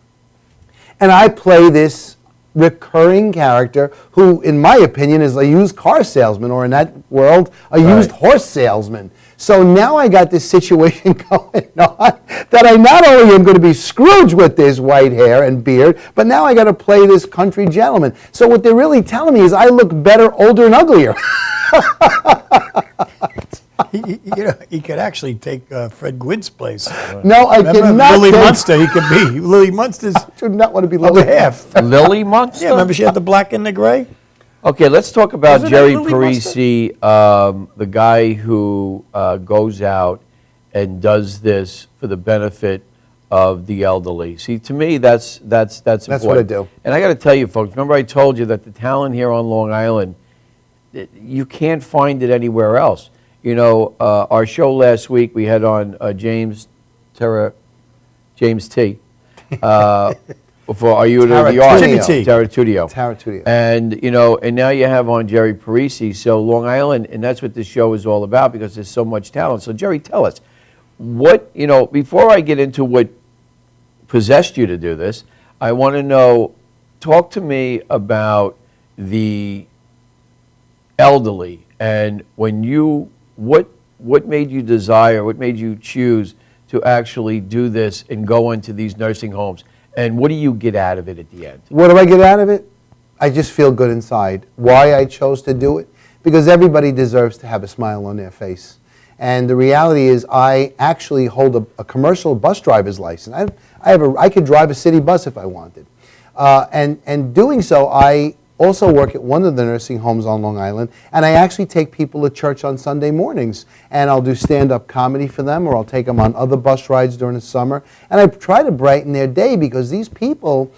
And I play this recurring character who, in my opinion, is a used car salesman, or in that world, a used horse salesman. So now I got this situation going on that I not only am going to be Scrooge with this white hair and beard, but now I got to play this country gentleman. So what they're really telling me is I look better, older, and uglier. He could actually take Fred Gwynne's place. No, I cannot. Lily Munster, he could be. Lily Munster's I do not want to be other Lily. half. Lily Munster? Yeah, remember she had the black and the gray? Okay, let's talk about Wasn't that Jerry Lily Parisi, the guy who goes out and does this for the benefit of the elderly. See, to me, that's important. That's what I do. And I got to tell you, folks, remember I told you that the talent here on Long Island, you can't find it anywhere else. You know, our show last week, we had on James T. For Are You the Art? Jimmy T. Taratudio. And, you know, and now you have on Jerry Parisi. So Long Island, and that's what this show is all about because there's so much talent. So Jerry, tell us, what, you know, before I get into what possessed you to do this, I want to know, talk to me about the elderly and when you, what made you desire, what made you choose to actually do this and go into these nursing homes? And what do you get out of it at the end? What do I get out of it? I just feel good inside. Why I chose to do it? Because everybody deserves to have a smile on their face. And the reality is I actually hold a commercial bus driver's license. I could drive a city bus if I wanted. And doing so, I also work at one of the nursing homes on Long Island, and I actually take people to church on Sunday mornings, and I'll do stand-up comedy for them, or I'll take them on other bus rides during the summer, and I try to brighten their day because these people,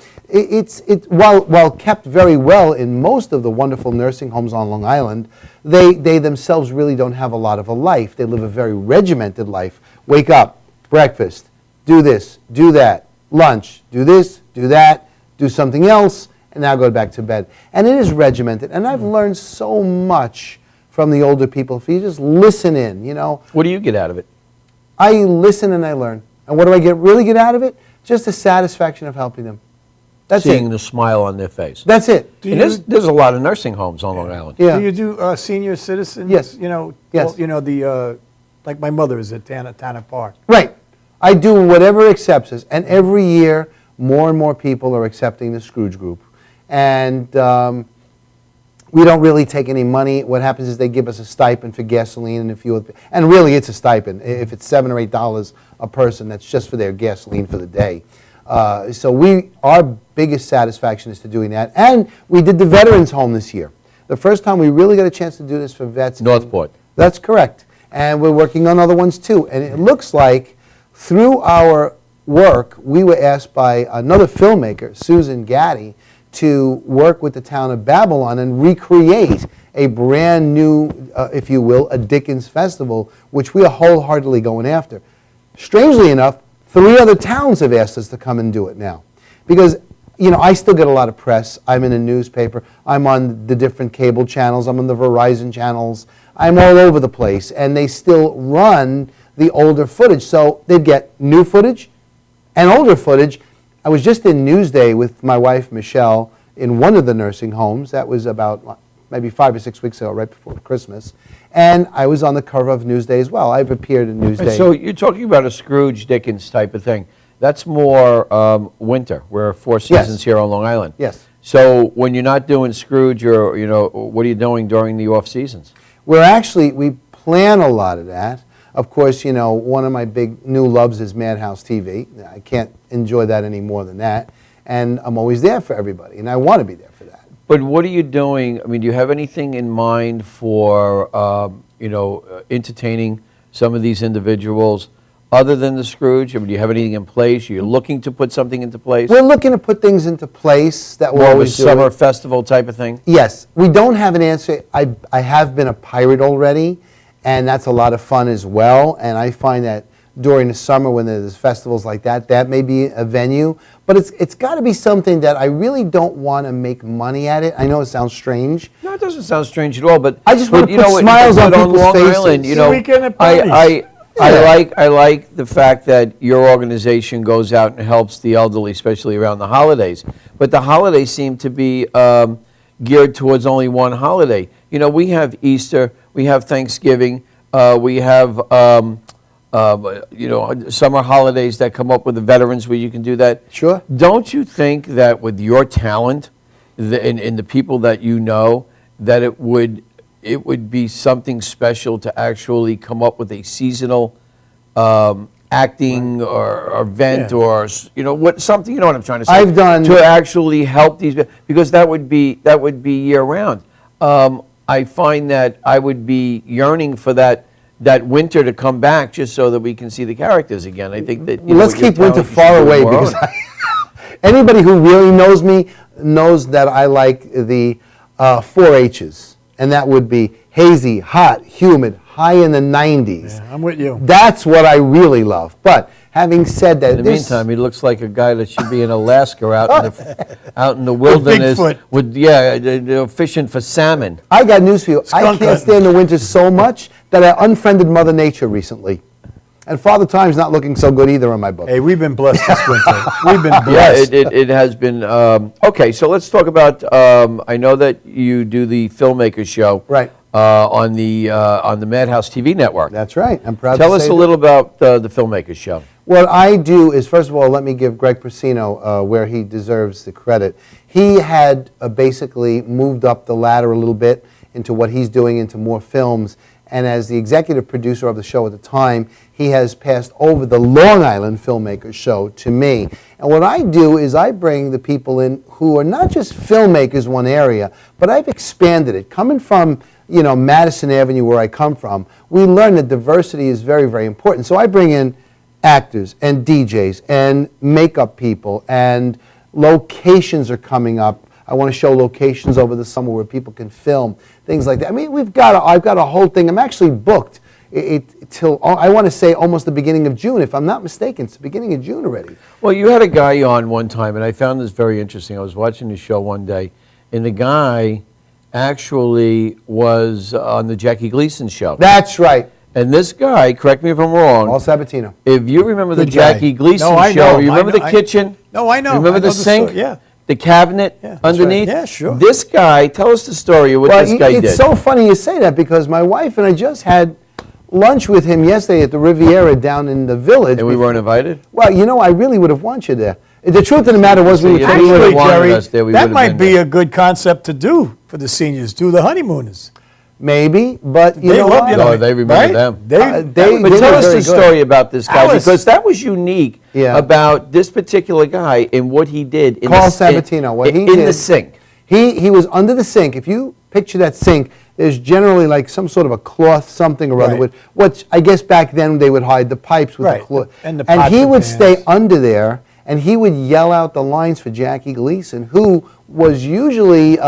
while kept very well in most of the wonderful nursing homes on Long Island, they themselves really don't have a lot of a life. They live a very regimented life. Wake up, breakfast, do this, do that, lunch, do this, do that, do something else, and now go back to bed. And it is regimented. And I've learned so much from the older people. If you just listen in, you know. What do you get out of it? I listen and I learn. And what do I really get out of it? Just the satisfaction of helping them. That's Seeing it. the smile on their face. That's it. And there's a lot of nursing homes on Long Island. Yeah. Do you do senior citizens? Yes. You know, Yes. well, you know, the, like my mother is at Tanner Park. Right. I do whatever accepts us. And every year, more and more people are accepting the Scrooge Group. And we don't really take any money. What happens is they give us a stipend for gasoline and a few other, and really it's a stipend. If it's $7 or $8 a person, that's just for their gasoline for the day. So our biggest satisfaction is to doing that. And we did the Veterans Home this year. The first time we really got a chance to do this for vets. Northport. That's correct. And we're working on other ones too. And it looks like through our work, we were asked by another filmmaker, Susan Gaddy, to work with the town of Babylon and recreate a brand new, if you will, a Dickens festival, which we are wholeheartedly going after. Strangely enough, 3 other towns have asked us to come and do it now. Because, you know, I still get a lot of press. I'm in a newspaper. I'm on the different cable channels. I'm on the Verizon channels. I'm all over the place, and they still run the older footage. So they'd get new footage and older footage. I was just in Newsday with my wife, Michelle, in one of the nursing homes. That was about maybe 5 or 6 weeks ago, right before Christmas. And I was on the cover of Newsday as well. I've appeared in Newsday. And so you're talking about a Scrooge Dickens type of thing. That's more winter. We're 4 seasons here on Long Island. Yes. So when you're not doing Scrooge, or what are you doing during the off seasons? We plan a lot of that. Of course, one of my big new loves is MadHouseTV. I can't enjoy that any more than that. And I'm always there for everybody, and I want to be there for that. But what are you doing? I mean, do you have anything in mind for, entertaining some of these individuals other than the Scrooge? I mean, do you have anything in place? Are you looking to put something into place? We're looking to put things into place that we'll More of a always do. summer festival type of thing? Yes. We don't have an answer. I have been a pirate already, and that's a lot of fun as well. And I find that during the summer when there's festivals like that, that may be a venue. But it's got to be something that I really don't want to make money at it. I know it sounds strange. No, it doesn't sound strange at all, but I just want to you put know, smiles on but people's Long faces. Island, The weekend at parties. I like the fact that your organization goes out and helps the elderly, especially around the holidays. But the holidays seem to be geared towards only one holiday. We have Easter, we have Thanksgiving, we have summer holidays that come up with the veterans where you can do that. Sure. Don't you think that with your talent and the people that you know, that it would be something special to actually come up with a seasonal acting or event, Yeah. or something, you know what I'm trying to say? I've done- to actually help these, because that would be year round. I find that I would be yearning for that winter to come back, just so that we can see the characters again. I think that Let's with your keep winter talent, you far should do away, more because on it. anybody who really knows me knows that I like the 4 H's. And that would be hazy, hot, humid, high in the 90s. Yeah, I'm with you. That's what I really love. But having said that, In the meantime, he looks like a guy that should be in Alaska, out in the wilderness, Bigfoot. fishing for salmon. I got news for you. I Skunk can't hunting. stand the winter so much that I unfriended Mother Nature recently. And Father Time's not looking so good either in my book. Hey, we've been blessed this winter. We've been Yeah, blessed. it has been. Okay, so let's talk about. I know that you do the Filmmakers show, Right. On the Madhouse TV network. That's right. I'm proud Tell to us say a that. little about the Filmmakers show. What I do is, first of all, let me give Greg Persino where he deserves the credit. He had basically moved up the ladder a little bit into what he's doing, into more films. And as the executive producer of the show at the time, he has passed over the Long Island Filmmakers show to me. And what I do is I bring the people in who are not just filmmakers in one area, but I've expanded it. Coming from Madison Avenue, where I come from, we learn that diversity is very, very important. So I bring in actors and DJs and makeup people, and locations are coming up. I want to show locations over the summer where people can film, things like that. I mean, I've got a whole thing. I'm actually booked till, I want to say, almost the beginning of June. If I'm not mistaken, it's the beginning of June already. Well, you had a guy on one time, and I found this very interesting. I was watching the show one day, and the guy actually was on the Jackie Gleason show. That's right. And this guy, correct me if I'm wrong, Paul Sabatino. if you remember the Good guy. Jackie Gleason No, I show, know, you I remember know, the kitchen? No, I know. You remember I know the sink? story, yeah. The cabinet Yeah, that's right. underneath? Yeah, sure. This guy, tell us the story of what Well, this guy it's did. so funny you say that, because my wife and I just had lunch with him yesterday at the Riviera down in the Village. And we weren't invited? Well, I really would have wanted you there. The truth of the matter was, we were See, trying if you Actually, would've wanted Jerry, us there, we that would've might been be there. a good concept to do for the seniors. Do the honeymooners. maybe, but you They know love what? you. No, they remember right? them. They, They- But were tell us very the good. story about this guy, Alice. because that was unique Yeah. about this particular guy and what he did. In Carl the, Sabatino, what he in did. the sink. He was under the sink. If you picture that sink, there's generally like some sort of a cloth, something or other, Right. with which I guess back then they would hide the pipes with Right, the cloth. and the And pots he and would pans. stay under there, and he would yell out the lines for Jackie Gleason, who was usually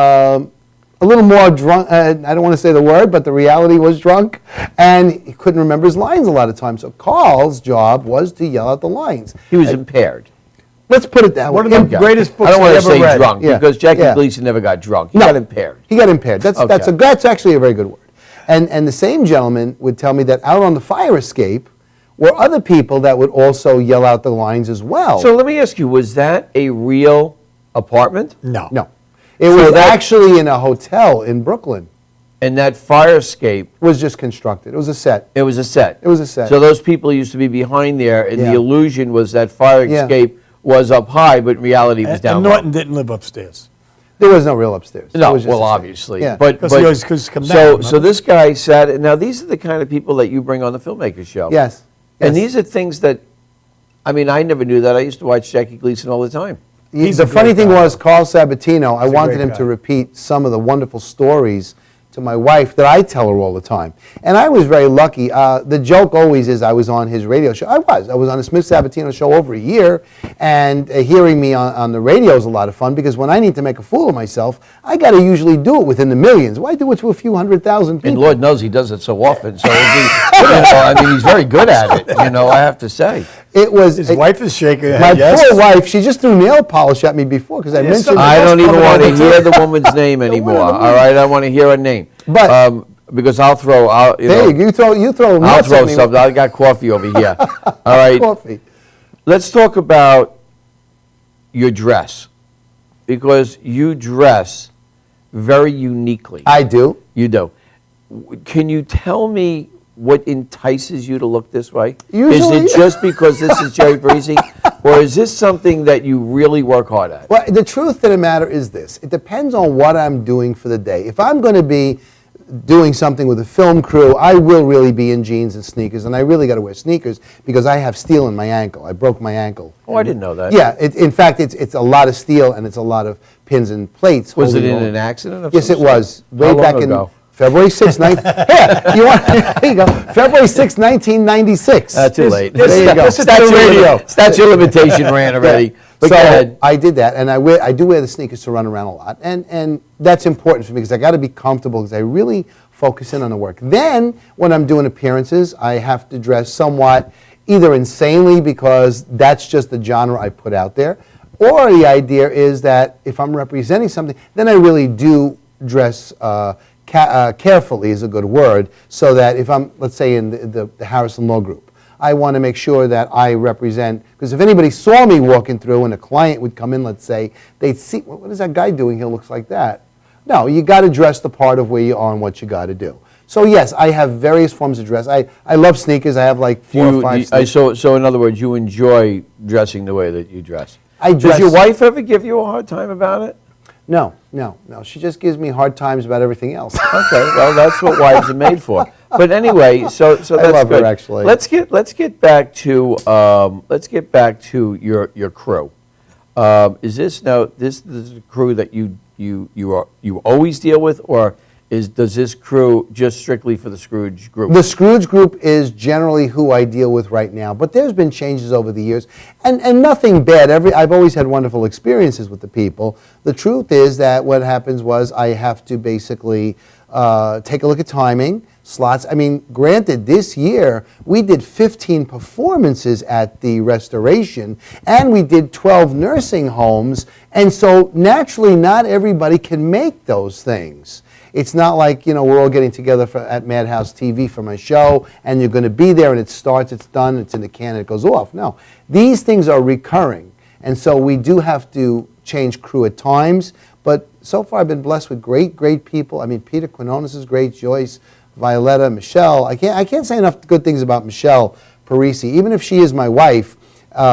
a little more drunk. I don't want to say the word, but the reality was drunk, and he couldn't remember his lines a lot of times. So Carl's job was to yell out the lines. He was impaired. Let's put it that One way. of the greatest books I don't want I to ever say read. drunk, Yeah, because Jackie yeah. Gleason never got drunk. He No. got impaired. He got impaired. That's Okay. that's actually a very good word. And the same gentleman would tell me that out on the fire escape were other people that would also yell out the lines as well. So let me ask you, was that a real apartment? No. No. It So was that- actually in a hotel in Brooklyn. And that fire escape, It was just constructed. It was a set. it was a set? It was a set. So those people used to be behind there, and the Yeah. illusion was that fire Yeah. escape was up high, but in reality it was And down low. Norton didn't live upstairs. There was no real upstairs. It No, was just well, a set. obviously, Yeah. but Because he always could come so down, so remember? this guy said, now these are the kind of people that you bring on the Filmmakers show. Yes. And yes. these are things that, I mean, I never knew that. I used to watch Jackie Gleason all the time. He's The a funny great thing guy. was, Carl Sabatino, I He's a wanted great him guy. to repeat some of the wonderful stories to my wife that I tell her all the time. And I was very lucky. The joke always is I was on his radio show. I was on the Smith Sabatino show over a year, and hearing me on the radio is a lot of fun, because when I need to make a fool of myself, I got to usually do it within the millions. Why do it to a few 100,000 people? And Lord knows he does it so often. So, I mean, he's very good at it, I have to say. It was His wife is shaking her my head, yes. poor wife. She just threw nail polish at me before because I Yeah, mentioned. somebody I else don't even coming want to over hear too. the woman's name anymore, the all right? I want to hear her name. But- because I'll throw, Hey, you throw I'll nuts throw at me with something. I got coffee over here. All right. coffee. Let's talk about your dress, because you dress very uniquely. I do. You do. Can you tell me what entices you to look this way? Usually- Is it just because this is Jerry Parisi, or is this something that you really work hard at? Well, the truth of the matter is this. It depends on what I'm doing for the day. If I'm going to be doing something with a film crew, I will really be in jeans and sneakers, and I really got to wear sneakers because I have steel in my ankle. I broke my ankle. Oh, I didn't know that. Yeah, in fact, it's a lot of steel, and it's a lot of pins and plates. Was it holding in on. an accident? Of Yes, some it sort? was. Way How long back ago? in February 6th, there you go. February 6th, 1996. Too late. There you go. Statute of limitation ran already. But So go ahead. I did that, and I do wear the sneakers to run around a lot, and that's important for me because I got to be comfortable because I really focus in on the work. Then when I'm doing appearances, I have to dress somewhat either insanely because that's just the genre I put out there, or the idea is that if I'm representing something, then I really do dress carefully is a good word, so that if I'm, let's say, in the Harrison Law Group, I want to make sure that I represent, because if anybody saw me walking through and a client would come in, let's say, they'd see, what is that guy doing here looks like that? No, you got to dress the part of where you are and what you got to do. So yes, I have various forms of dress. I love sneakers. I have like four or five sneakers. So in other words, you enjoy dressing the way that you dress. I Does dress- your wife ever give you a hard time about it? No. She just gives me hard times about everything else. Okay, well, that's what wives are made for. But anyway, so that's love her, good. actually. Let's get back to your crew. Is this the crew that you always deal with, or does this crew just strictly for the Scrooge group? The Scrooge group is generally who I deal with right now, but there's been changes over the years, and nothing bad. I've always had wonderful experiences with the people. The truth is that what happens was I have to basically take a look at timing, slots. I mean, granted, this year we did 15 performances at the Restoration, and we did 12 nursing homes, and so naturally not everybody can make those things. It's not like, we're all getting together at MadHouseTV for my show, and you're going to be there, and it starts, it's done, it's in the can, and it goes off. No. These things are recurring, and so we do have to change crew at times, but so far I've been blessed with great people. I mean, Peter Quinones is great, Joyce, Violetta, Michelle. I can't say enough good things about Michelle Parisi. Even if she is my wife,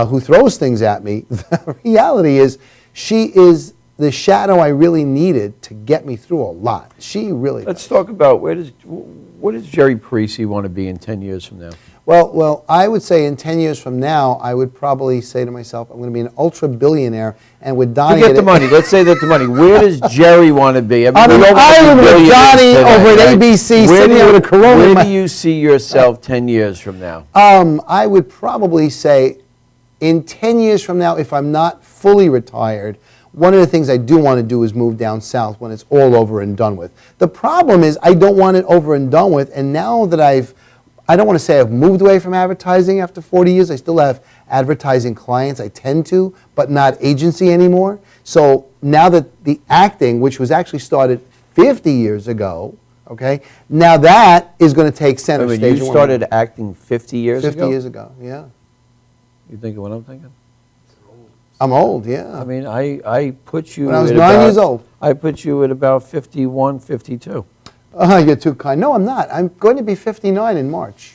who throws things at me, the reality is she is the shadow I really needed to get me through a lot. She really does. Let's talk about what does Jerry Parisi want to be in 10 years from now? Well, I would say in 10 years from now, I would probably say to myself, I'm going to be an ultra-billionaire, and with Donnie... Forget the money. Let's say that the money. Where does Jerry want to be? On an island with Johnny over at ABC, sitting there with a Corona in Where my- do you see yourself 10 years from now? I would probably say in 10 years from now, if I'm not fully retired, one of the things I do want to do is move down south when it's all over and done with. The problem is I don't want it over and done with, and now that I don't want to say I've moved away from advertising after 40 years. I still have advertising clients. I tend to, but not agency anymore. So now that the acting, which was actually started 50 years ago, Okay? Now that is going to take I center mean, stage. you started acting 50 years 50 ago? years ago, yeah. You thinking what I'm thinking? I'm old, yeah. I mean, I put you When I was at 9 about- years old. I put you at about 51, 52. You're too kind. No, I'm not. I'm going to be 59 in March.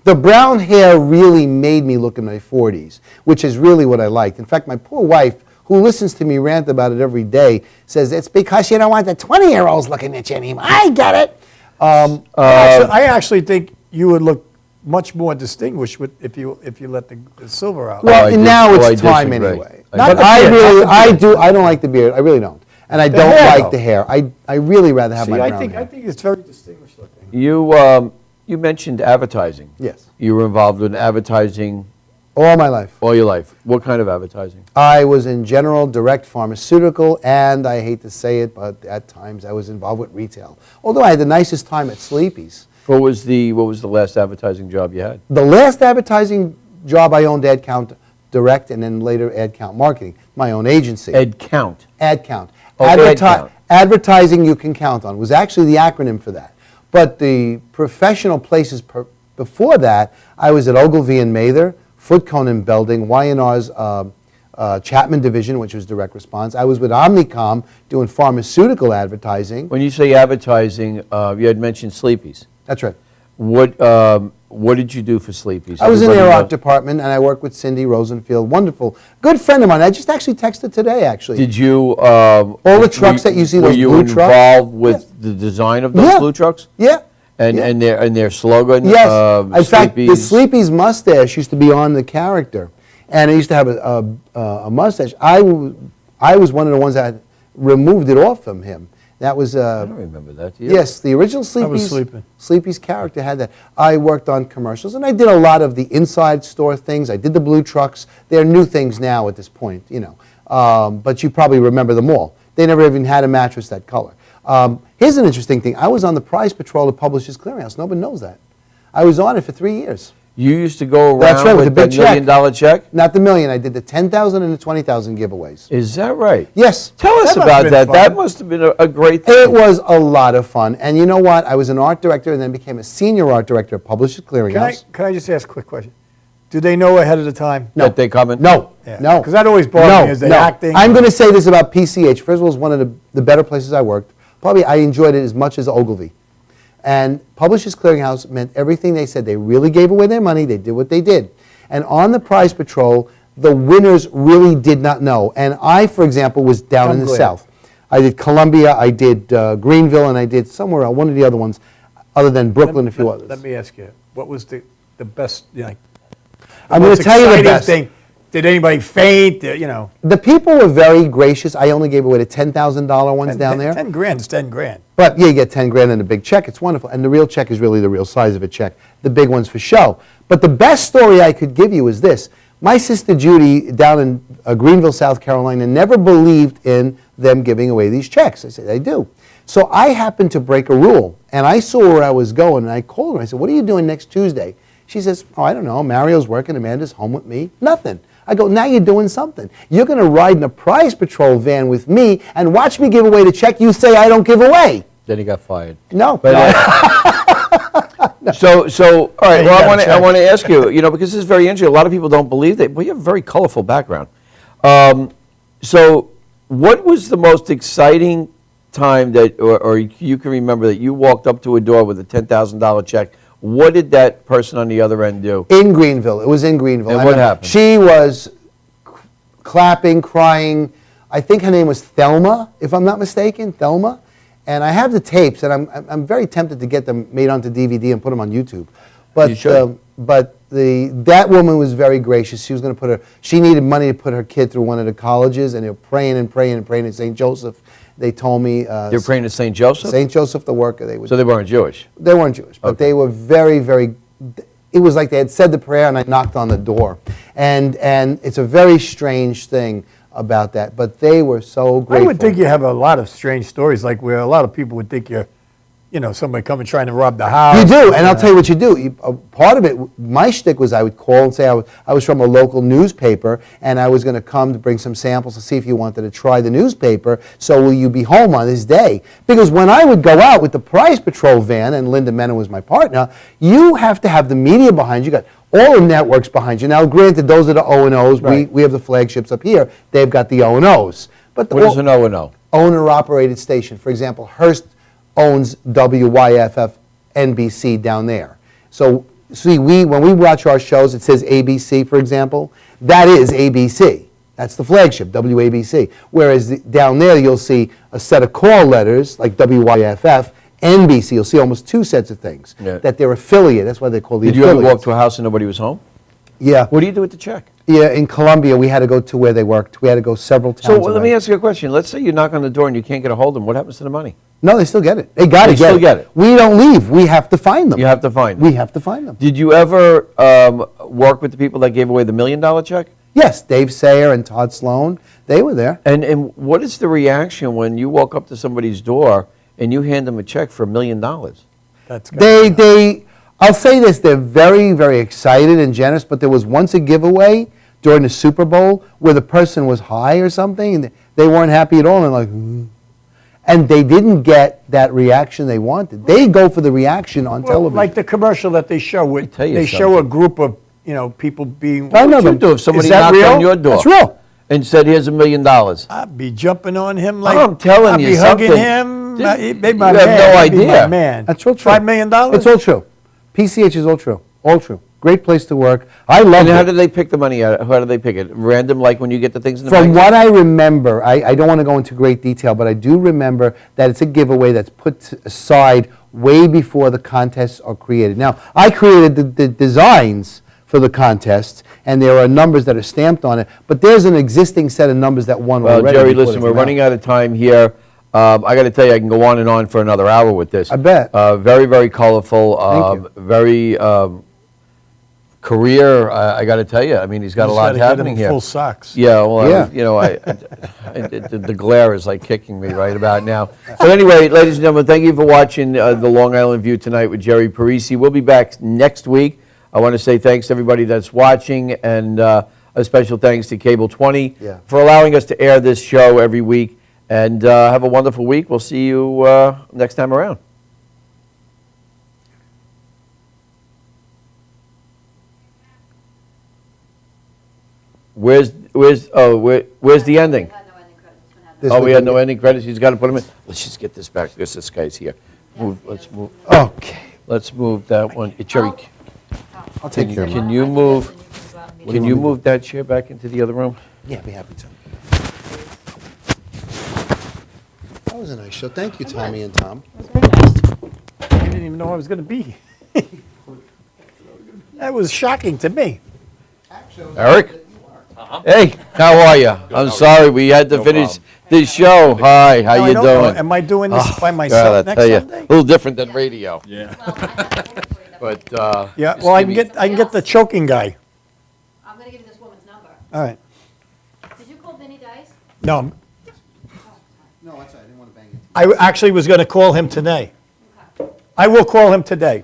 The brown hair really made me look in my 40s, which is really what I liked. In fact, my poor wife, who listens to me rant about it every day, says, it's because you don't want the 20-year-olds looking at you anymore. I get it. I actually think you would look much more distinguished if you let the silver out. Well, I now dis- it's oh, I time disagree. anyway. Not But the I beard, really, not the beard. I don't like the beard. I really don't. And I The don't hair, like though. the hair. I really rather have See, my I brown think hair. it's very distinguished looking. You mentioned advertising. Yes. You were involved in advertising All my life. all your life. What kind of advertising? I was in general, direct, pharmaceutical, and I hate to say it, but at times I was involved with retail. Although I had the nicest time at Sleepy's. What was the last advertising job you had? The last advertising job I owned, Ad Count Direct, and then later Ad Count Marketing, my own agency. Ed Count. Ad Count. Oh, Ad Count. Advertising you can count on was actually the acronym for that. But the professional places before that, I was at Ogilvy and Mather, Foot Cone and Belding, Y&R's Chapman Division, which was direct response. I was with Omnicom doing pharmaceutical advertising. When you say advertising, you had mentioned Sleepy's. That's right. What did you do for Sleepy's? I was in their Everybody art knows- department, and I worked with Cindy Rosenfield, wonderful, good friend of mine. I just actually texted today, actually. Did you? All the trucks that you see, those blue Were trucks? you involved with the design of those Yeah. blue trucks? Yeah. And Yeah. their slogan? Yes. In fact, the Sleepy's- Sleepy's mustache used to be on the character, and it used to have a mustache. I was one of the ones that removed it off from him. That was. I don't remember that. Do you? Yes, the original was Sleepy's. sleeping. Sleepy's character had that. I worked on commercials, and I did a lot of the inside store things. I did the blue trucks. They're new things now at this point, you know. But you probably remember them all. They never even had a mattress that color. Here's an interesting thing. I was on the prize patrol of Publishers Clearinghouse. Nobody knows that. I was on it for 3 years. You used to go That's around right, with with the that big $1 million check? Not the million. I did the 10,000 and the 20,000 giveaways. Is that right? Yes. Tell us That must have about been that. fun. That must have been a great thing. It was a lot of fun. And you know what? I was an art director and then became a senior art director at Publishers Clearinghouse. Can I just ask a quick question? Do they know ahead of the time? That they come in? No, Yeah. no. 'Cause that always bothered me, is they acting I'm or- going to say this about PCH. First of all, it's one of the better places I worked. Probably I enjoyed it as much as Ogilvy. And Publishers Clearinghouse meant everything they said. They really gave away their money. They did what they did. And on the prize patrol, the winners really did not know. And I, for example, was down I'm in the glad. South. I did Columbia, I did Greenville, and I did somewhere else, one of the other ones, other than Brooklyn, a few others. Let me ask you, what was the best, I'm going most to tell you the exciting best. thing? Did anybody faint? You know, The people were very gracious. I only gave away the $10,000 ones down there. 10 grand is 10 grand. But yeah, you get 10 grand and a big check. It's wonderful. And the real check is really the real size of a check. The big one's for show. But the best story I could give you is this. My sister Judy down in Greenville, South Carolina, never believed in them giving away these checks. I said, I do. So I happened to break a rule. And I saw where I was going. And I called her. I said, what are you doing next Tuesday? She says, oh, I don't know. Mario's working. Amanda's home with me. Nothing. I go, now you're doing something. You're going to ride in a prize patrol van with me and watch me give away the check you say I don't give away. Then he got fired. No. But, So, all right. you Well, got a I check. want to ask you, because this is very interesting. A lot of people don't believe that, but you have a very colorful background. So, what was the most exciting time that, or you can remember that you walked up to a door with a $10,000 check? What did that person on the other end do? In Greenville. It was in Greenville. And what happened? She was clapping, crying. I think her name was Thelma, if I'm not mistaken. Thelma. And I have the tapes, and I'm very tempted to get them made onto DVD and put them on YouTube. But You should. That woman was very gracious. She was going to put she needed money to put her kid through one of the colleges, and they were praying and praying and praying at St. Joseph. They told me They're praying to St. Joseph? St. Joseph the worker. They would. So they weren't Jewish? They weren't Jewish, but they were very, very. It was like they had said the prayer, and I knocked on the door, and it's a very strange thing about that. But they were so I grateful. would think you have a lot of strange stories, like where a lot of people would think you're somebody coming trying to rob the house. You do, and I'll tell you what you do. Part of it, my shtick was I would call and say I was from a local newspaper, and I was going to come to bring some samples to see if you wanted to try the newspaper, so will you be home on this day? Because when I would go out with the Prize Patrol van, and Linda Menon was my partner, you have to have the media behind you. You got all the networks behind you. Now, granted, those are the O&Os. Right. We have the flagships up here. They've got the O&Os. But What is an O&O? Owner-operated station. For example, Hearst owns WYFF NBC down there. So, see, when we watch our shows, it says ABC, for example. That is ABC. That's the flagship, WABC. Whereas down there, you'll see a set of call letters, like WYFF, NBC. You'll see almost two sets of things. Yeah. That they're affiliate. That's why they call the Did you ever affiliates. walk to a house and nobody was home? Yeah. What do you do with the check? Yeah, in Columbia, we had to go to where they worked. We had to go several towns So let me away. ask you a question. Let's say you knock on the door and you can't get a hold of them. What happens to the money? No, they still get it. They got to They still get it. We don't leave. We have to find them. You have to find them. We have to find them. Did you ever work with the people that gave away the $1 million check? Yes, Dave Sayer and Todd Sloan, they were there. And what is the reaction when you walk up to somebody's door and you hand them a check for $1 million? That's gotta- I'll say this, they're very, very excited and generous, but there was once a giveaway during the Super Bowl where the person was high or something, and they weren't happy at all, and like, and they didn't get that reaction they wanted. They go for the reaction on Well, television. like the commercial that they show, where tell you they show a something. group of people being. I know What would you them. do if somebody Is that knocked real? on your door? That's real. And said, here's $1 million. I'd be jumping on him like I'm telling I'd you be hugging something. him. Dude, He'd be my you have man. no He'd be my idea. man. That's all true. $5 million. It's all true. PCH is all true. All true. Great place to work. I love And how it. do they pick the money out? How do they pick it? Random, like when you get the things in the From bank? what I remember, I don't want to go into great detail, but I do remember that it's a giveaway that's put aside way before the contests are created. Now, I created the designs for the contest, and there are numbers that are stamped on it, but there's an existing set of numbers that won Well, already. Jerry, before listen, they we're came running out. out of time here. I got to tell you, I can go on and on for another hour with this. I bet. Very, very colorful. Thank you. Very career. I got to tell you. I mean, he's got a Just lot gotta get happening him here. full socks. Yeah, well, Yeah. the glare is like kicking me right about now. So anyway, ladies and gentlemen, thank you for watching the Long Island View tonight with Jerry Parisi. We'll be back next week. I want to say thanks to everybody that's watching, and a special thanks to Cable 20 Yeah. for allowing us to air this show every week. And have a wonderful week. We'll see you next time around. Where's the ending? This We was had the- no ending credits. He's got to put them in. Let's just get this back because this guy's here. Let's move. Okay. Let's move that one. Jerry, I'll take care of it. can you move? Can you move that chair back into the other room? Yeah, be happy to. That was a nice show. Thank you, Tommy and Tom. I didn't even know I was going to be. That was shocking to me. Eric? Hey, how are you? I'm sorry, we had to finish this show. Hi, how No, I you don't know. doing? Am I doing this by God, myself I next tell you, a Sunday? little different than radio. Yeah. But Yeah. just Well, I give can me- get the choking guy. I'm gonna give you this woman's number. All right. Did you call Vinny Dice? No, No, that's all right. I didn't want to bang it. I actually was going to call him today. I will call him today.